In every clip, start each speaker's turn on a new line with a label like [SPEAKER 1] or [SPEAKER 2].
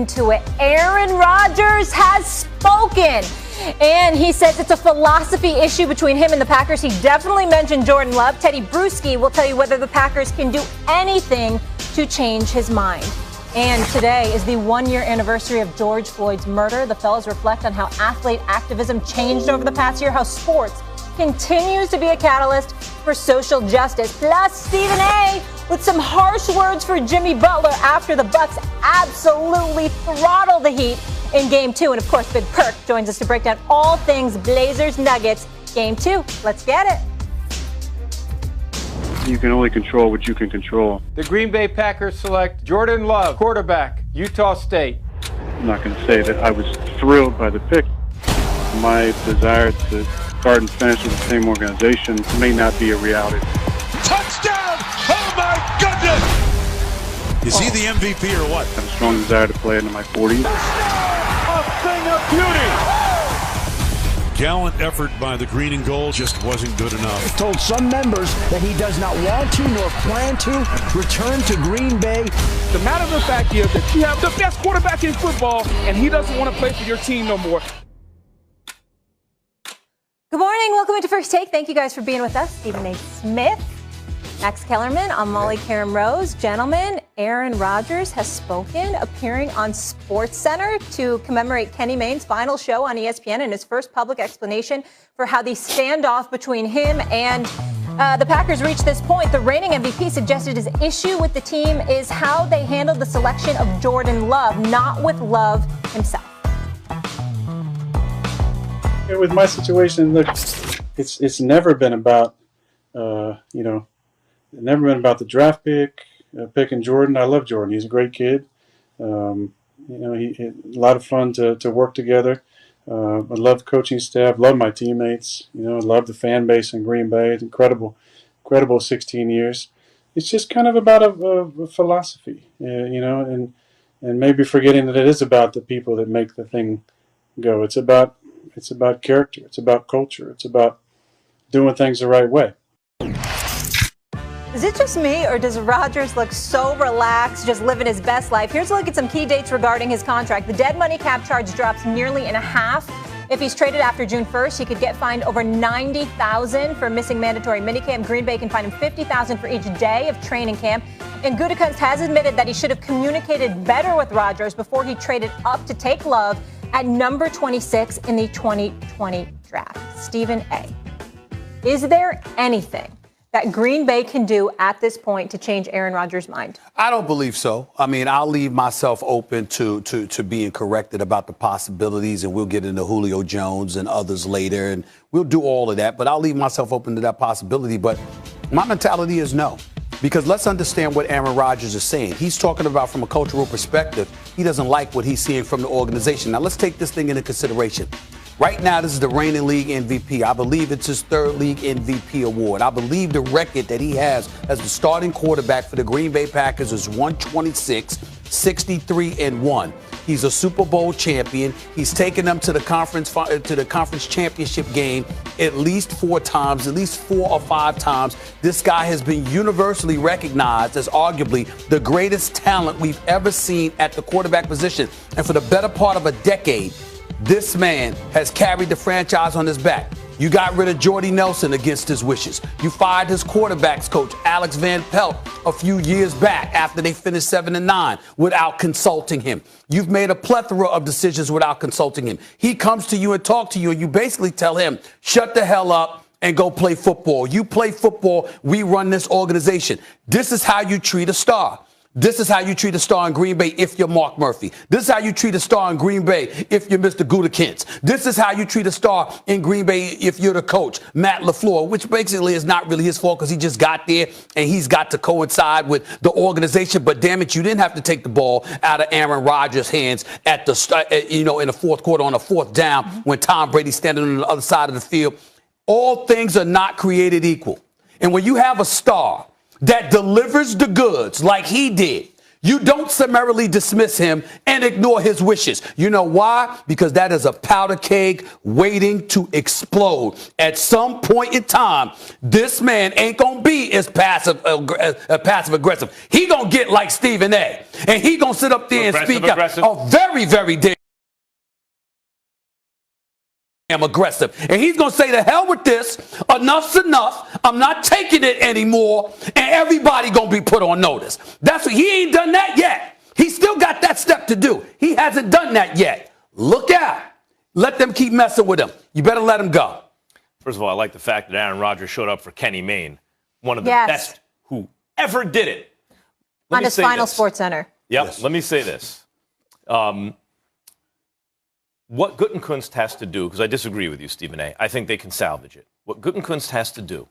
[SPEAKER 1] To it. Aaron Rodgers has spoken, and he says it's a philosophy issue between him and the Packers. He definitely mentioned Jordan Love. Teddy Bruschi will tell you whether the Packers can do anything to change his mind. And today is the one-year anniversary of George Floyd's murder. The fellows reflect on how athlete activism changed over the past year, how sports continues to be a catalyst for social justice. Plus, Stephen A. with some harsh words for Jimmy Butler after the Bucks absolutely throttle the Heat in Game 2. And, of course, Big Perk joins us to break down all things Blazers Nuggets Game 2. Let's get it.
[SPEAKER 2] You can only control what you can control.
[SPEAKER 3] The Green Bay Packers select Jordan Love, quarterback, Utah State.
[SPEAKER 2] I'm not going to say that I was thrilled by the pick. My desire to start and finish with the same organization may not be a reality.
[SPEAKER 4] Touchdown! Oh my goodness! Is he the MVP or what?
[SPEAKER 2] I have a strong desire to play into my 40s.
[SPEAKER 4] A thing of beauty! Gallant effort by the green and gold just wasn't good enough.
[SPEAKER 5] He told some members that he does not want to nor plan to return to Green Bay.
[SPEAKER 6] The matter of the fact is that you have the best quarterback in football, and he doesn't want to play for your team no more.
[SPEAKER 1] Good morning. Welcome to First Take. Thank you guys for being with us. Stephen A. Smith, Max Kellerman, I'm Molly Karen Rose. Gentlemen, Aaron Rodgers has spoken, appearing on SportsCenter to commemorate Kenny Mayne's final show on ESPN and his first public explanation for how the standoff between him and the Packers reached this point. The reigning MVP suggested his issue with the team is how they handled the selection of Jordan Love, not with Love himself.
[SPEAKER 2] With my situation, look, it's never been about, never been about the draft picking Jordan. I love Jordan. He's a great kid. A lot of fun to work together. I love the coaching staff, love my teammates, I love the fan base in Green Bay. It's incredible 16 years. It's just kind of about a philosophy, and maybe forgetting that it is about the people that make the thing go. It's about character. It's about culture. It's about doing things the right way.
[SPEAKER 1] Is it just me, or does Rodgers look so relaxed, just living his best life? Here's a look at some key dates regarding his contract. The dead money cap charge drops nearly in half. If he's traded after June 1st, he could get fined over $90,000 for missing mandatory minicamp. Green Bay can fine him $50,000 for each day of training camp. And Gutekunst has admitted that he should have communicated better with Rodgers before he traded up to take Love at number 26 in the 2020 draft. Stephen A. Is there anything that Green Bay can do at this point to change Aaron Rodgers' mind?
[SPEAKER 7] I don't believe so. I mean, I'll leave myself open to being corrected about the possibilities, and we'll get into Julio Jones and others later, and we'll do all of that. But I'll leave myself open to that possibility. But my mentality is no. Because let's understand what Aaron Rodgers is saying. He's talking about from a cultural perspective, he doesn't like what he's seeing from the organization. Now, let's take this thing into consideration. Right now, this is the reigning league MVP. I believe it's his third league MVP award. I believe the record that he has as the starting quarterback for the Green Bay Packers is 126, 63-1. He's a Super Bowl champion. He's taken them to the conference championship game at least 4 times, at least 4 or 5 times. This guy has been universally recognized as arguably the greatest talent we've ever seen at the quarterback position. And for the better part of a decade, this man has carried the franchise on his back. You got rid of Jordy Nelson against his wishes. You fired his quarterbacks coach, Alex Van Pelt, a few years back after they finished 7-9 without consulting him. You've made a plethora of decisions without consulting him. He comes to you and talks to you, and you basically tell him, shut the hell up and go play football. You play football, we run this organization. This is how you treat a star. This is how you treat a star in Green Bay if you're Mark Murphy. This is how you treat a star in Green Bay if you're Mr. Gutekunst. This is how you treat a star in Green Bay if you're the coach, Matt LaFleur, which basically is not really his fault because he just got there and he's got to coincide with the organization. But damn it, you didn't have to take the ball out of Aaron Rodgers' hands at the in the fourth quarter on a 4th down when Tom Brady's standing on the other side of the field. All things are not created equal. And when you have a star that delivers the goods like he did, You don't summarily dismiss him and ignore his wishes. You know why? Because that is a powder keg waiting to explode. At some point in time, this man ain't going to be as passive aggressive. He going to get like Stephen A. And he going to sit up there and speak out. Oh, very, very damn aggressive. And he's going to say, to hell with this. Enough's enough. I'm not taking it anymore. And everybody going to be put on notice. That's what he ain't done that yet. He still got that step to do. He hasn't done that yet. Look out. Let them keep messing with him. You better let him go.
[SPEAKER 8] First of all, I like the fact that Aaron Rodgers showed up for Kenny Mayne, one of the best who ever did it.
[SPEAKER 1] On his final Sports Center.
[SPEAKER 8] Yep. Yes. Let me say this. What Gutekunst has to do, because I disagree with you, Stephen A., I think they can salvage it. What Gutekunst has to do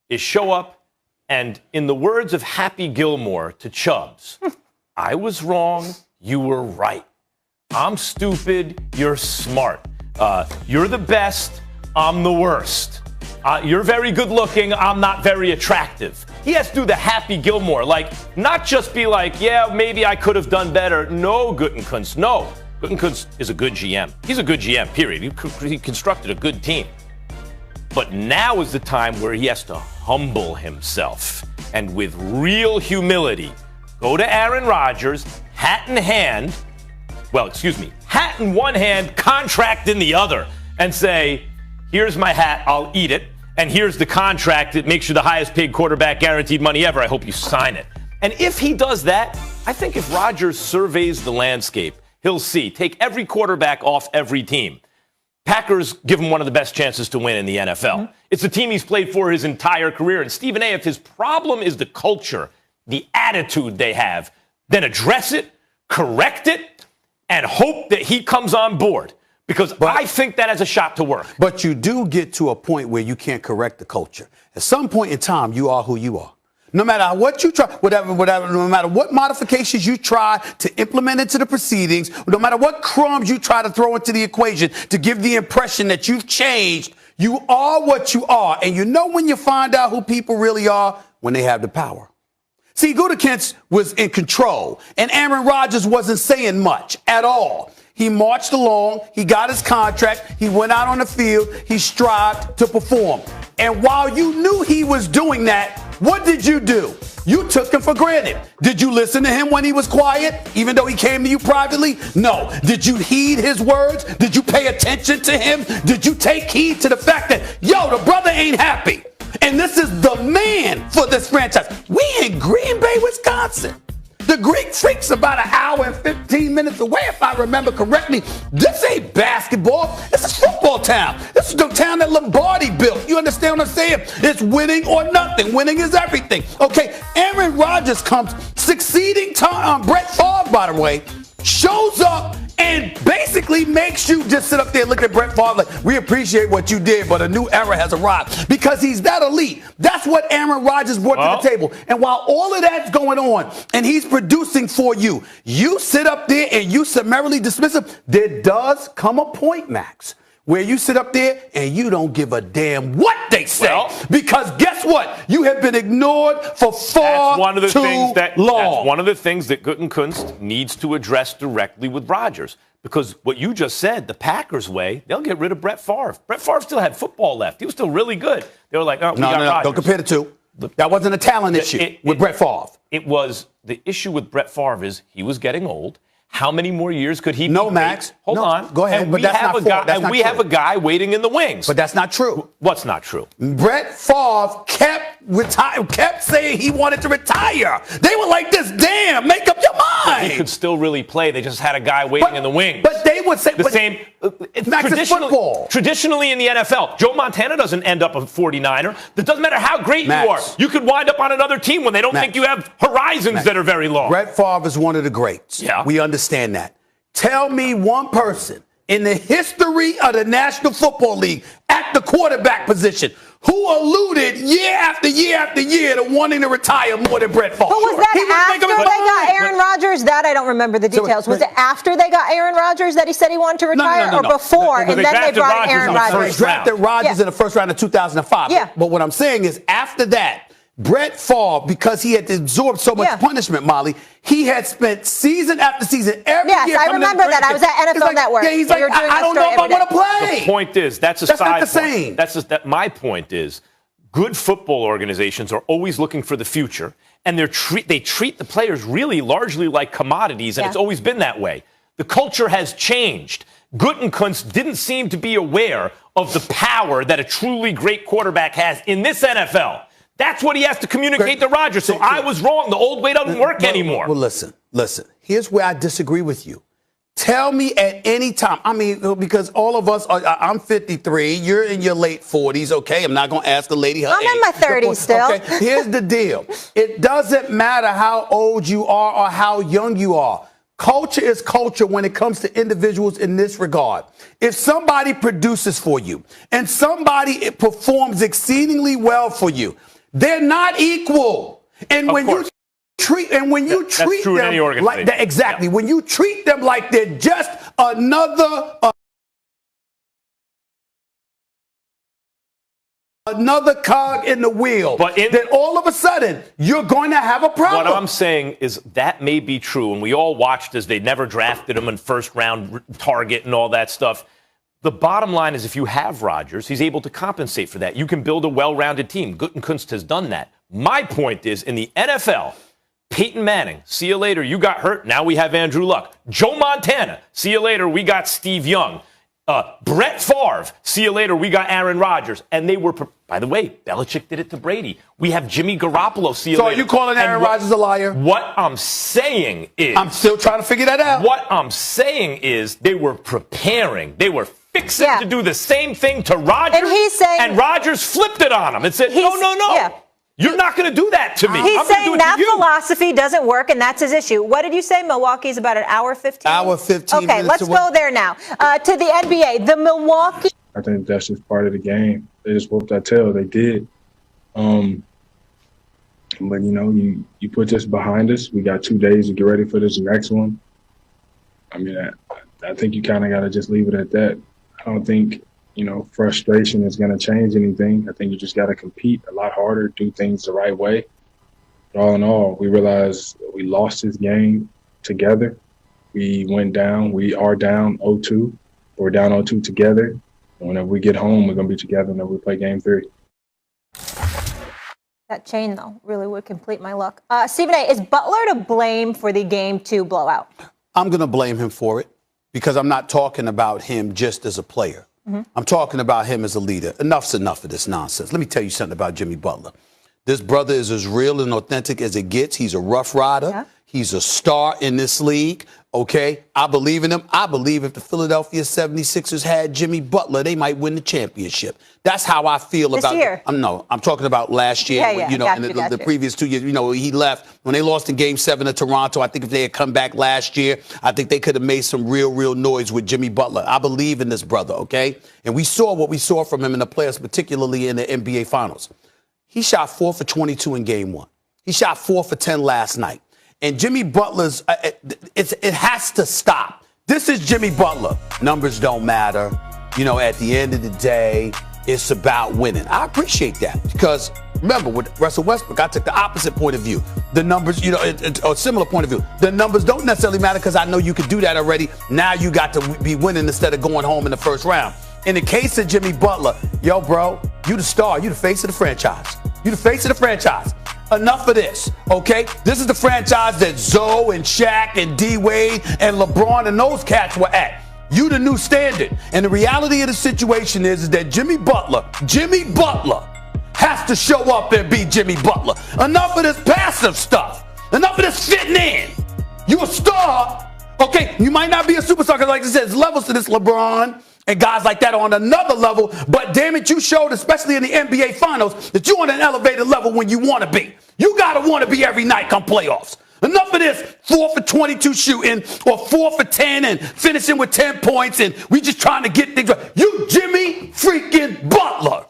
[SPEAKER 8] is show up and, in the words of Happy Gilmore to Chubbs, I was wrong, you were right. I'm stupid, you're smart. You're the best, I'm the worst. You're very good looking, I'm not very attractive. He has to do the Happy Gilmore, like, not just be like, yeah, maybe I could have done better. No, Gutekunst, no. Gutekunst is a good GM. He's a good GM, period. He constructed a good team. But now is the time where he has to humble himself and with real humility go to Aaron Rodgers, hat in hand, hat in one hand, contract in the other, and say, here's my hat, I'll eat it, and here's the contract that makes you the highest paid quarterback, guaranteed money ever. I hope you sign it. And if he does that, I think if Rodgers surveys the landscape, he'll see. Take every quarterback off every team. Packers give him one of the best chances to win in the NFL. Mm-hmm. It's the team he's played for his entire career. And Stephen A., if his problem is the culture, the attitude they have, then address it, correct it, and hope that he comes on board. Because I think that has a shot to work.
[SPEAKER 7] But you do get to a point where you can't correct the culture. At some point in time, you are who you are. No matter what you try, no matter what modifications you try to implement into the proceedings, no matter what crumbs you try to throw into the equation to give the impression that you've changed, you are what you are. And you know when you find out who people really are? When they have the power. See, Gutekunst was in control, and Aaron Rodgers wasn't saying much at all. He marched along, he got his contract, he went out on the field, he strived to perform. And while you knew he was doing that, what did you do? You took him for granted. Did you listen to him when he was quiet, even though he came to you privately? No. Did you heed his words? Did you pay attention to him? Did you take heed to the fact that, yo, the brother ain't happy? And this is the man for this franchise. We in Green Bay, Wisconsin. The Greek Freak's about an hour and 15 minutes away, if I remember correctly. This ain't basketball. This is football town. This is the town that Lombardi built. You understand what I'm saying? It's winning or nothing. Winning is everything. Okay, Aaron Rodgers comes succeeding Brett Favre, by the way, shows up and basically makes you just sit up there and look at Brett Favre like, we appreciate what you did, but a new era has arrived. Because he's that elite. That's what Aaron Rodgers brought to the table. And while all of that's going on and he's producing for you, you sit up there and you summarily dismiss him. There does come a point, Max, where you sit up there and you don't give a damn what they say. Because guess what? You have been ignored for far too long.
[SPEAKER 8] That's one of the things that Gutekunst needs to address directly with Rodgers. Because what you just said, the Packers way, they'll get rid of Brett Favre. Brett Favre still had football left. He was still really good. They were like, oh, we got Rodgers.
[SPEAKER 7] Don't compare the two. That wasn't a talent issue with Brett Favre.
[SPEAKER 8] It was the issue with Brett Favre is he was getting old. How many more years could he?
[SPEAKER 7] No, Max.
[SPEAKER 8] Hold on.
[SPEAKER 7] Go ahead.
[SPEAKER 8] And we have a guy waiting in the wings.
[SPEAKER 7] But that's not true.
[SPEAKER 8] What's not true?
[SPEAKER 7] Brett Favre kept saying he wanted to retire. They were like this. Damn, make up your mind.
[SPEAKER 8] He could still really play. They just had a guy waiting in the wings.
[SPEAKER 7] But they would say
[SPEAKER 8] the same.
[SPEAKER 7] Max, it's football.
[SPEAKER 8] Traditionally in the NFL, Joe Montana doesn't end up a 49er. It doesn't matter how great you are. You could wind up on another team when they don't think you have horizons that are very long.
[SPEAKER 7] Brett Favre is one of the greats. Yeah. We understand that. Tell me one person in the history of the National Football League at the quarterback position who alluded year after year after year to wanting to retire more than Brett Favre.
[SPEAKER 1] But was that after they got Aaron Rodgers? That I don't remember the details. Was it after they got Aaron Rodgers that he said he wanted to retire, or before, and then they brought Aaron Rodgers?
[SPEAKER 7] They drafted Rodgers in the first round of 2005.
[SPEAKER 1] Yeah.
[SPEAKER 7] But what I'm saying is after that, Brett Favre, because he had absorbed so much punishment, Molly, he had spent season after season every year.
[SPEAKER 1] Yes, I remember that. I was at NFL Network.
[SPEAKER 7] Yeah, he's like, I don't know if I want to play.
[SPEAKER 8] The point is, that's a
[SPEAKER 7] that's
[SPEAKER 8] side
[SPEAKER 7] not the
[SPEAKER 8] point.
[SPEAKER 7] same.
[SPEAKER 8] My point is, good football organizations are always looking for the future, and they treat the players really largely like commodities, and it's always been that way. The culture has changed. Gutekunst didn't seem to be aware of the power that a truly great quarterback has in this NFL. That's what he has to communicate to Rodgers. So I was wrong. The old way doesn't work anymore.
[SPEAKER 7] Well, listen. Here's where I disagree with you. Tell me at any time. I mean, because all of us I'm 53. You're in your late 40s. Okay, I'm not going to ask a lady her
[SPEAKER 1] I'm in my 30s still.
[SPEAKER 7] Okay, here's the deal. It doesn't matter how old you are or how young you are. Culture is culture when it comes to individuals in this regard. If somebody produces for you and somebody performs exceedingly well for you, they're not equal. And when you treat them like that, exactly. When you treat them like they're just another cog in the wheel, then all of a sudden you're going to have a problem.
[SPEAKER 8] What I'm saying is that may be true, and we all watched as they never drafted him in first round target and all that stuff. The bottom line is if you have Rodgers, he's able to compensate for that. You can build a well-rounded team. Gutekunst has done that. My point is, in the NFL, Peyton Manning, see you later, you got hurt, now we have Andrew Luck. Joe Montana, see you later, we got Steve Young. Brett Favre, see you later, we got Aaron Rodgers. And they were, by the way, Belichick did it to Brady. We have Jimmy Garoppolo, see you later.
[SPEAKER 7] So are you calling Aaron Rodgers a liar?
[SPEAKER 8] What I'm saying is...
[SPEAKER 7] I'm still trying to figure that out.
[SPEAKER 8] What I'm saying is they were preparing. They were fixing to do the same thing to Rodgers.
[SPEAKER 1] And he's saying...
[SPEAKER 8] And Rodgers flipped it on him and said, no.
[SPEAKER 1] Yeah.
[SPEAKER 8] You're not going to do that to me.
[SPEAKER 1] He's saying that philosophy doesn't work, and that's his issue. What did you say? Milwaukee's about an hour 15?
[SPEAKER 7] Hour 15
[SPEAKER 1] Okay,
[SPEAKER 7] minutes
[SPEAKER 1] let's
[SPEAKER 7] away.
[SPEAKER 1] go there now. To the NBA, the Milwaukee...
[SPEAKER 9] I think that's just part of the game. They just whooped our tail. They did. But, you put this behind us. We got 2 days to get ready for this next one. I mean, I think you kind of got to just leave it at that. I don't think, frustration is going to change anything. I think you just got to compete a lot harder, do things the right way. But all in all, we realized we lost this game together. We went down. We are down 0-2. We're down 0-2 together. And whenever we get home, we're going to be together whenever we play Game 3.
[SPEAKER 1] That chain, though, really would complete my look. Stephen A., is Butler to blame for the Game 2 blowout?
[SPEAKER 7] I'm going to blame him for it because I'm not talking about him just as a player. I'm talking about him as a leader. Enough's enough of this nonsense. Let me tell you something about Jimmy Butler. This brother is as real and authentic as it gets. He's a rough rider. Yeah. He's a star in this league. Okay, I believe in him. I believe if the Philadelphia 76ers had Jimmy Butler, they might win the championship. That's how I feel
[SPEAKER 1] this
[SPEAKER 7] about
[SPEAKER 1] year.
[SPEAKER 7] I'm talking about last year. The previous 2 years. He left when they lost in Game 7 to Toronto. I think if they had come back last year, I think they could have made some real noise with Jimmy Butler. I believe in this brother, okay? And we saw what we saw from him in the playoffs, particularly in the NBA Finals. He shot 4 for 22 in Game 1. He shot 4 for 10 last night. And Jimmy Butler's, it has to stop. This is Jimmy Butler. Numbers don't matter. At the end of the day, it's about winning. I appreciate that because remember with Russell Westbrook, I took the opposite point of view. The numbers, a similar point of view. The numbers don't necessarily matter because I know you could do that already. Now you got to be winning instead of going home in the first round. In the case of Jimmy Butler, yo, bro, you the star. You the face of the franchise. You the face of the franchise. Enough of this, okay? This is the franchise that Zoe and Shaq and D-Wade and LeBron and those cats were at. You the new standard. And the reality of the situation is that Jimmy Butler has to show up and be Jimmy Butler. Enough of this passive stuff. Enough of this fitting in. You a star, okay? You might not be a superstar because like I said, there's levels to this LeBron and guys like that on another level, but damn it, you showed, especially in the NBA Finals, that you're on an elevated level when you want to be. You got to want to be every night come playoffs. Enough of this 4 for 22 shooting or 4 for 10 and finishing with 10 points and we just trying to get things right. You Jimmy freaking Butler.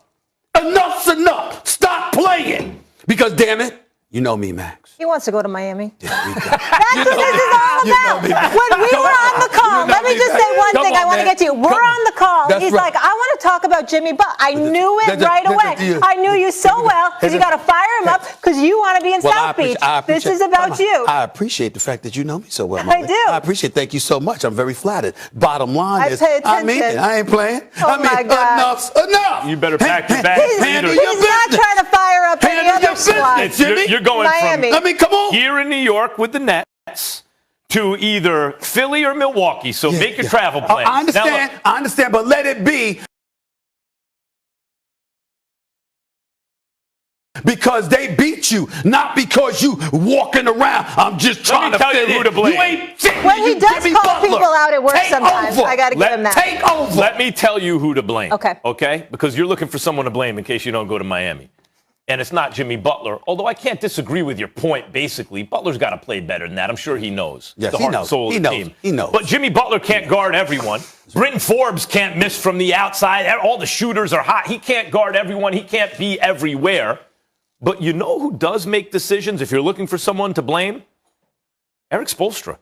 [SPEAKER 7] Enough's enough. Stop playing. Because damn it, you know me, Max.
[SPEAKER 1] He wants to go to Miami.
[SPEAKER 7] That's
[SPEAKER 1] what this is all about. When we were on the call, let me just say one thing I got to get to you. We're on the call.
[SPEAKER 7] That's
[SPEAKER 1] He's
[SPEAKER 7] right.
[SPEAKER 1] like, I want to talk about Jimmy Butler. I knew it right away. I knew you so well because you got to fire him up because you want to be in South Beach. This is about you.
[SPEAKER 7] I appreciate the fact that you know me so well.
[SPEAKER 1] I do.
[SPEAKER 7] I appreciate it. Thank you so much. I'm very flattered. Bottom line is,
[SPEAKER 1] pay
[SPEAKER 7] I mean
[SPEAKER 1] attention.
[SPEAKER 7] it. I ain't playing.
[SPEAKER 1] Oh, my God.
[SPEAKER 7] Enough's enough.
[SPEAKER 8] You better pack your bags.
[SPEAKER 1] He's not trying to fire up any other squad.
[SPEAKER 8] You're going
[SPEAKER 1] Miami.
[SPEAKER 8] from
[SPEAKER 7] come on.
[SPEAKER 8] here in New York with the Nets to either Philly or Milwaukee. So make your travel plans.
[SPEAKER 7] I understand.
[SPEAKER 8] Now,
[SPEAKER 7] I understand, but let it be. Because they beat you, not because you walking around. I'm just trying to
[SPEAKER 8] tell you who to blame.
[SPEAKER 7] You ain't fitting
[SPEAKER 1] When he
[SPEAKER 7] you,
[SPEAKER 1] does
[SPEAKER 7] Jimmy
[SPEAKER 1] call
[SPEAKER 7] Butler.
[SPEAKER 1] people out at work
[SPEAKER 7] Take
[SPEAKER 1] sometimes,
[SPEAKER 7] over.
[SPEAKER 1] I got to give him that.
[SPEAKER 7] Take over.
[SPEAKER 8] let me tell you who to blame.
[SPEAKER 1] Okay.
[SPEAKER 8] Okay? Because you're looking for someone to blame in case you don't go to Miami. And it's not Jimmy Butler, although I can't disagree with your point, basically. Butler's got to play better than that. I'm sure he knows.
[SPEAKER 7] Yes,
[SPEAKER 8] the
[SPEAKER 7] he
[SPEAKER 8] heart
[SPEAKER 7] knows.
[SPEAKER 8] and soul
[SPEAKER 7] He
[SPEAKER 8] of the
[SPEAKER 7] knows.
[SPEAKER 8] team.
[SPEAKER 7] He knows.
[SPEAKER 8] But Jimmy Butler can't guard everyone. Britton Forbes can't miss from the outside. All the shooters are hot. He can't guard everyone. He can't be everywhere. But you know who does make decisions if you're looking for someone to blame? Eric Spoelstra.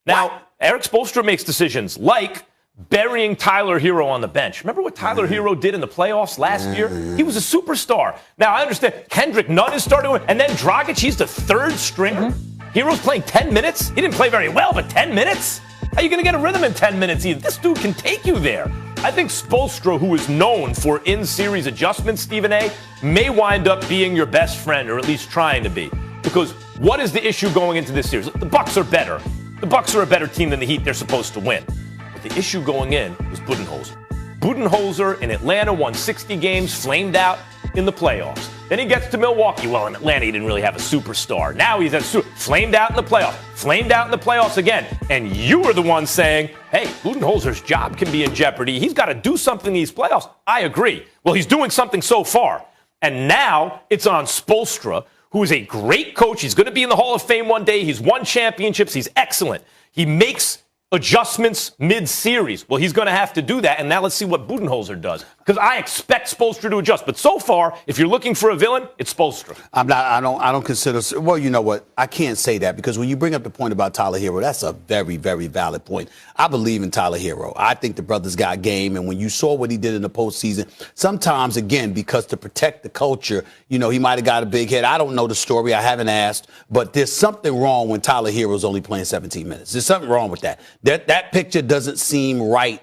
[SPEAKER 8] Now, Eric Spoelstra makes decisions like burying Tyler Hero on the bench. Remember what Tyler Hero did in the playoffs last year? He was a superstar. Now, I understand Kendrick Nunn is starting, and then Dragic, he's the third stringer. Hero's playing 10 minutes. He didn't play very well, but 10 minutes? How are you going to get a rhythm in 10 minutes either? This dude can take you there. I think Spoelstra, who is known for in-series adjustments, Stephen A., may wind up being your best friend, or at least trying to be. Because what is the issue going into this series? The Bucks are better. The Bucks are a better team than the Heat. They're supposed to win. But the issue going in was Budenholzer. Budenholzer in Atlanta won 60 games, flamed out in the playoffs. Then he gets to Milwaukee. Well, in Atlanta, he didn't really have a superstar. Now he's flamed out in the playoffs. Flamed out in the playoffs again. And you were the one saying, hey, Budenholzer's job can be in jeopardy. He's got to do something in these playoffs. I agree. Well, he's doing something so far. And now it's on Spoelstra, who is a great coach. He's going to be in the Hall of Fame one day. He's won championships. He's excellent. He makes adjustments mid-series. Well, he's going to have to do that, and now let's see what Budenholzer does. Because I expect Spoelstra to adjust. But so far, if you're looking for a villain, it's Spoelstra.
[SPEAKER 7] I don't consider. Well, you know what? I can't say that because when you bring up the point about Tyler Hero, that's a very, very valid point. I believe in Tyler Hero. I think the brother's got game, and when you saw what he did in the postseason, sometimes, again, because to protect the culture, you know, he might have got a big hit. I don't know the story. I haven't asked. But there's something wrong when Tyler Hero's only playing 17 minutes. There's something wrong with that. That picture doesn't seem right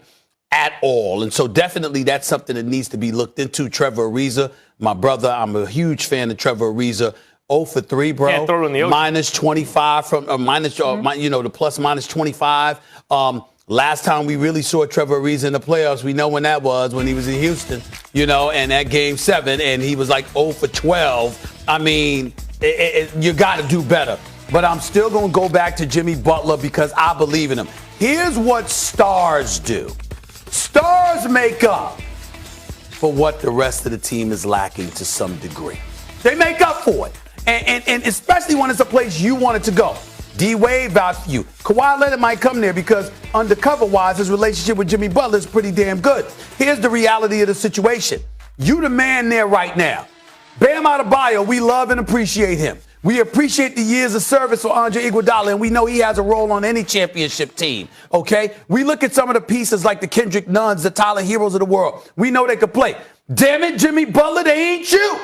[SPEAKER 7] at all. And so definitely that's something that needs to be looked into. Trevor Ariza, my brother, I'm a huge fan of Trevor Ariza. 0 for 3, bro.
[SPEAKER 8] Can't throw it in the ocean.
[SPEAKER 7] Minus 25 from the plus minus 25. Last time we really saw Trevor Ariza in the playoffs, we know when that was, when he was in Houston, you know, and at game 7, and he was like 0 for 12. I mean, you got to do better. But I'm still going to go back to Jimmy Butler because I believe in him. Here's what stars do. Stars make up for what the rest of the team is lacking to some degree. They make up for it. And especially when it's a place you want it to go. D-Wade vouched for you. Kawhi Leonard might come there because undercover-wise, his relationship with Jimmy Butler is pretty damn good. Here's the reality of the situation. You the man there right now. Bam Adebayo, we love and appreciate him. We appreciate the years of service for Andre Iguodala, and we know he has a role on any championship team, okay? We look at some of the pieces like the Kendrick Nunns, the Tyler Heroes of the world. We know they could play. Damn it, Jimmy Butler, they ain't you.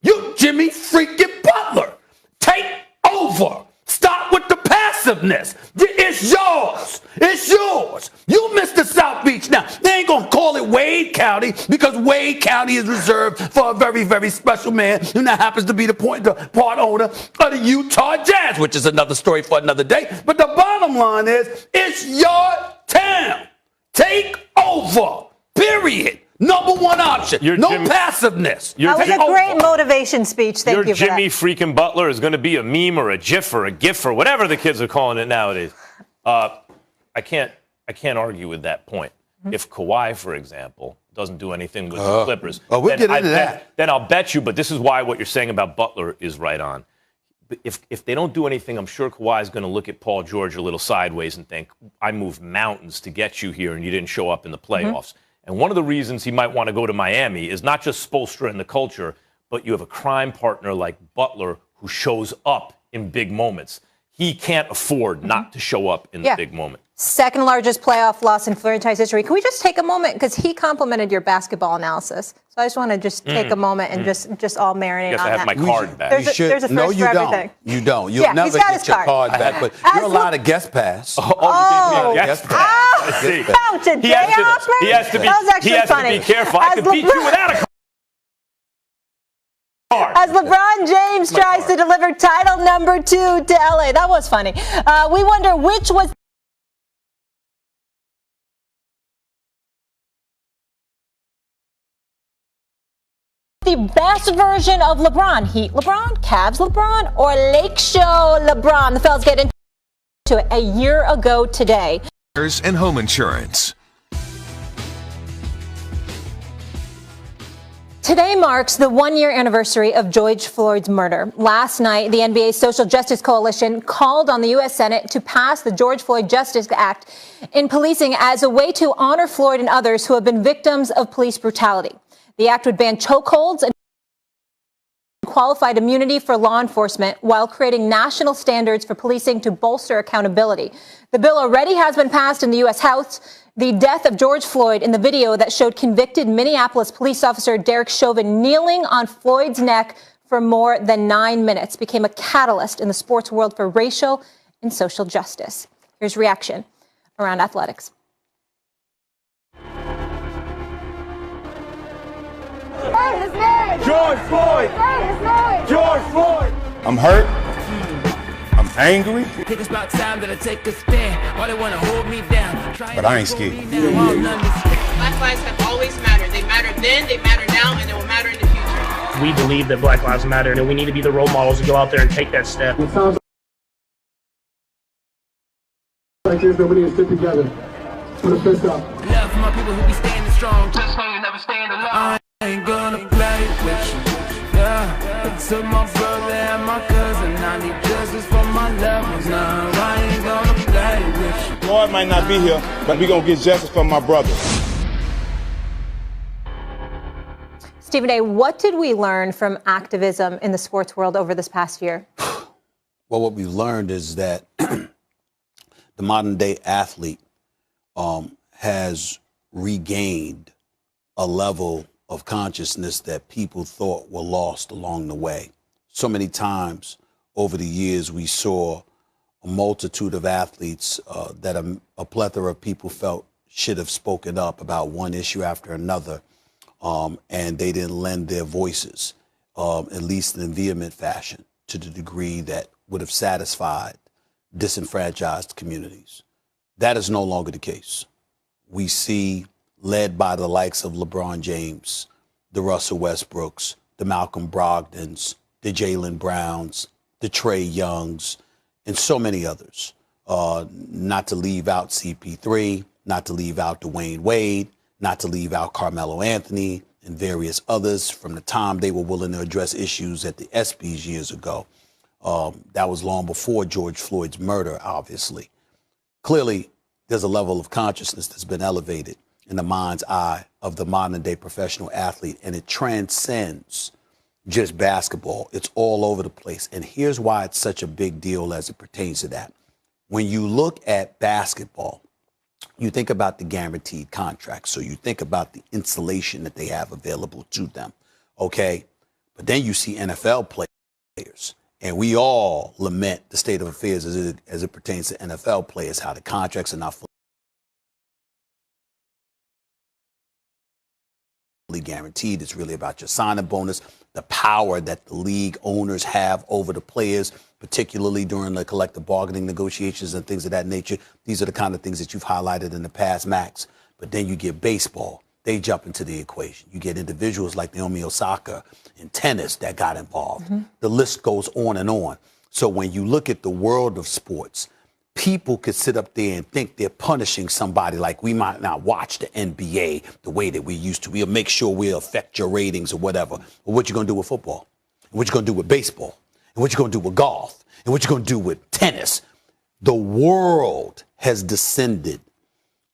[SPEAKER 7] You Jimmy freaking Butler. Take over. Stop with the passiveness. It's yours. It's yours. You Mr. South Beach now. They ain't going to call it Wade County because Wade County is reserved for a very, very special man who now happens to be the part owner of the Utah Jazz, which is another story for another day. But the bottom line is, it's your town. Take over. Period. Number one option. Passiveness.
[SPEAKER 1] That was a great motivation speach. Thank you for
[SPEAKER 8] Jimmy
[SPEAKER 1] that.
[SPEAKER 8] freaking Butler is going to be a meme or a GIF or a GIF or whatever the kids are calling it nowadays. I can't argue with that point. Mm-hmm. If Kawhi, for example, doesn't do anything with the Clippers,
[SPEAKER 7] we'll get into that.
[SPEAKER 8] Then I'll bet you. But this is why what you're saying about Butler is right on. If they don't do anything, I'm sure Kawhi is going to look at Paul George a little sideways and think, I moved mountains to get you here and you didn't show up in the playoffs. Mm-hmm. And one of the reasons he might want to go to Miami is not just Spoelstra and the culture, but you have a crime partner like Butler who shows up in big moments. he can't afford not to show up in the big moment.
[SPEAKER 1] Second largest playoff loss in franchise history. Can we just take a moment, because he complimented your basketball analysis. So I just want to take a moment and just all marinate on that.
[SPEAKER 8] I have my card back.
[SPEAKER 1] There's a first for everything.
[SPEAKER 7] You don't. You'll never get your card back. But you're allowed a guest pass.
[SPEAKER 8] Oh, guest pass.
[SPEAKER 1] Today, Hoffman?
[SPEAKER 8] He has to be,
[SPEAKER 1] that was actually funny.
[SPEAKER 8] To be careful. I could beat you without a card.
[SPEAKER 1] As LeBron James tries to deliver title number 2 to LA. That was funny. We wonder which was the best version of LeBron. Heat LeBron, Cavs LeBron, or Lake Show LeBron. The fellas get into it a year ago today.
[SPEAKER 10] And home insurance.
[SPEAKER 1] Today marks the 1-year anniversary of George Floyd's murder. Last night, the NBA's Social Justice Coalition called on the U.S. Senate to pass the George Floyd Justice Act in policing as a way to honor Floyd and others who have been victims of police brutality. The act would ban chokeholds and qualified immunity for law enforcement while creating national standards for policing to bolster accountability. The bill already has been passed in the U.S. House. The death of George Floyd in the video that showed convicted Minneapolis police officer Derek Chauvin kneeling on Floyd's neck for more than 9 minutes became a catalyst in the sports world for racial and social justice. Here's reaction around athletics.
[SPEAKER 6] George Floyd! George Floyd!
[SPEAKER 11] I'm hurt. I'm angry.
[SPEAKER 12] It's about time that I take a stand. Why they want to hold me down?
[SPEAKER 11] But I ain't scared.
[SPEAKER 13] Black lives have always mattered. They mattered then, they matter now, and they will matter in the future.
[SPEAKER 14] We believe that Black lives matter, and we need to be the role models to go out there and take that step.
[SPEAKER 15] It sounds like this that we need to stick together. Put a fist up.
[SPEAKER 12] Love for my people who be standing strong. Just know you never stand alone. I ain't gonna play with you. Yeah, I took my brother and my cousin. I need justice for my loved ones now. I ain't gonna play with you.
[SPEAKER 11] Floyd might not be here, but we gonna get justice for my brother.
[SPEAKER 1] Stephen A., what did we learn from activism in the sports world over this past year?
[SPEAKER 7] Well, what we've learned is that the modern day athlete has regained a level of consciousness that people thought were lost along the way. So many times over the years, we saw a multitude of athletes that a plethora of people felt should have spoken up about one issue after another, and they didn't lend their voices, at least in vehement fashion, to the degree that would have satisfied disenfranchised communities. That is no longer the case. We see, led by the likes of LeBron James, the Russell Westbrooks, the Malcolm Brogdons, the Jaylen Browns, the Trae Youngs, and so many others. Not to leave out CP3, not to leave out Dwayne Wade, not to leave out Carmelo Anthony and various others from the time they were willing to address issues at the ESPYs years ago. That was long before George Floyd's murder, obviously. Clearly, there's a level of consciousness that's been elevated in the mind's eye of the modern day professional athlete, and it transcends just basketball. It's all over the place. And here's why it's such a big deal as it pertains to that. When you look at basketball, you think about the guaranteed contracts. So you think about the insulation that they have available to them. Okay. But then you see NFL players, and we all lament the state of affairs as it pertains to NFL players, how the contracts are not fully guaranteed. It's really about your signing bonus, the power that the league owners have over the players, particularly during the collective bargaining negotiations and things of that nature. These are the kind of things that you've highlighted in the past, Max. But then you get baseball. They jump into the equation. You get individuals like Naomi Osaka in tennis that got involved. Mm-hmm. The list goes on and on. So when you look at the world of sports, people could sit up there and think they're punishing somebody, like we might not watch the NBA the way that we used to. We'll make sure we'll affect your ratings or whatever. But what you going to do with football? And what you going to do with baseball? And what you going to do with golf? And what you going to do with tennis? The world has descended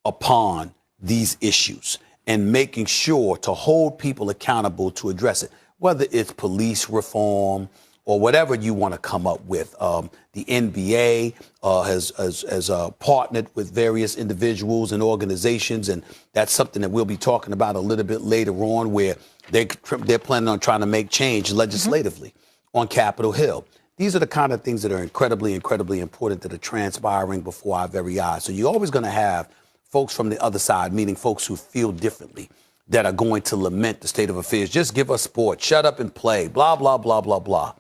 [SPEAKER 7] upon these issues and making sure to hold people accountable to address it, whether it's police reform or whatever you want to come up with. The NBA has partnered with various individuals and organizations, and that's something that we'll be talking about a little bit later on, where they're planning on trying to make change legislatively on Capitol Hill. These are the kind of things that are incredibly, incredibly important that are transpiring before our very eyes. So you're always going to have folks from the other side, meaning folks who feel differently, that are going to lament the state of affairs. Just give us sports, shut up and play, blah, blah, blah, blah, blah.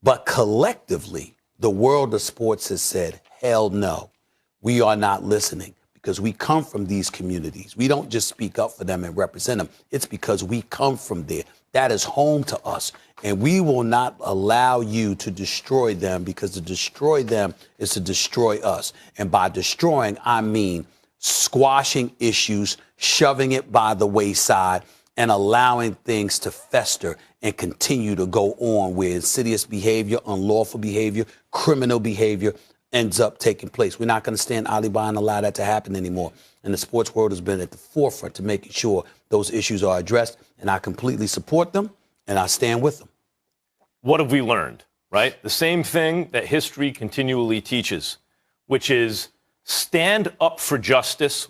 [SPEAKER 7] But collectively, the world of sports has said, hell no, we are not listening, because we come from these communities. We don't just speak up for them and represent them. It's because we come from there. That is home to us. And we will not allow you to destroy them, because to destroy them is to destroy us. And by destroying, I mean squashing issues, shoving it by the wayside, and allowing things to fester and continue to go on, where insidious behavior, unlawful behavior, criminal behavior ends up taking place. We're not going to stand idly by and allow that to happen anymore. And the sports world has been at the forefront to making sure those issues are addressed, and I completely support them, and I stand with them.
[SPEAKER 8] What have we learned, right? The same thing that history continually teaches, which is stand up for justice,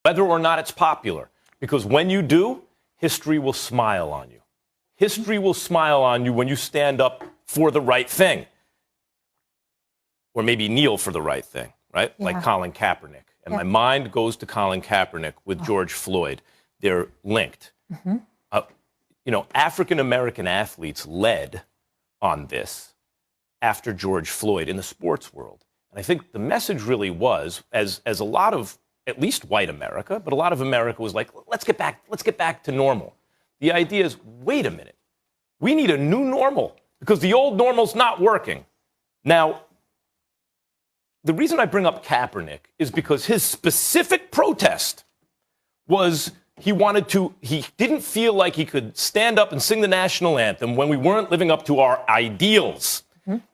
[SPEAKER 8] whether or not it's popular. Because when you do, history will smile on you. History will smile on you when you stand up for the right thing. Or maybe kneel for the right thing, right?
[SPEAKER 1] Yeah.
[SPEAKER 8] Like Colin Kaepernick. And my mind goes to Colin Kaepernick with George Floyd. They're linked. African-American athletes led on this after George Floyd in the sports world. And I think the message really was, as a lot of, at least white America, but a lot of America was like, let's get back to normal. The idea is, wait a minute, we need a new normal, because the old normal's not working. Now, the reason I bring up Kaepernick is because his specific protest was he didn't feel like he could stand up and sing the national anthem when we weren't living up to our ideals.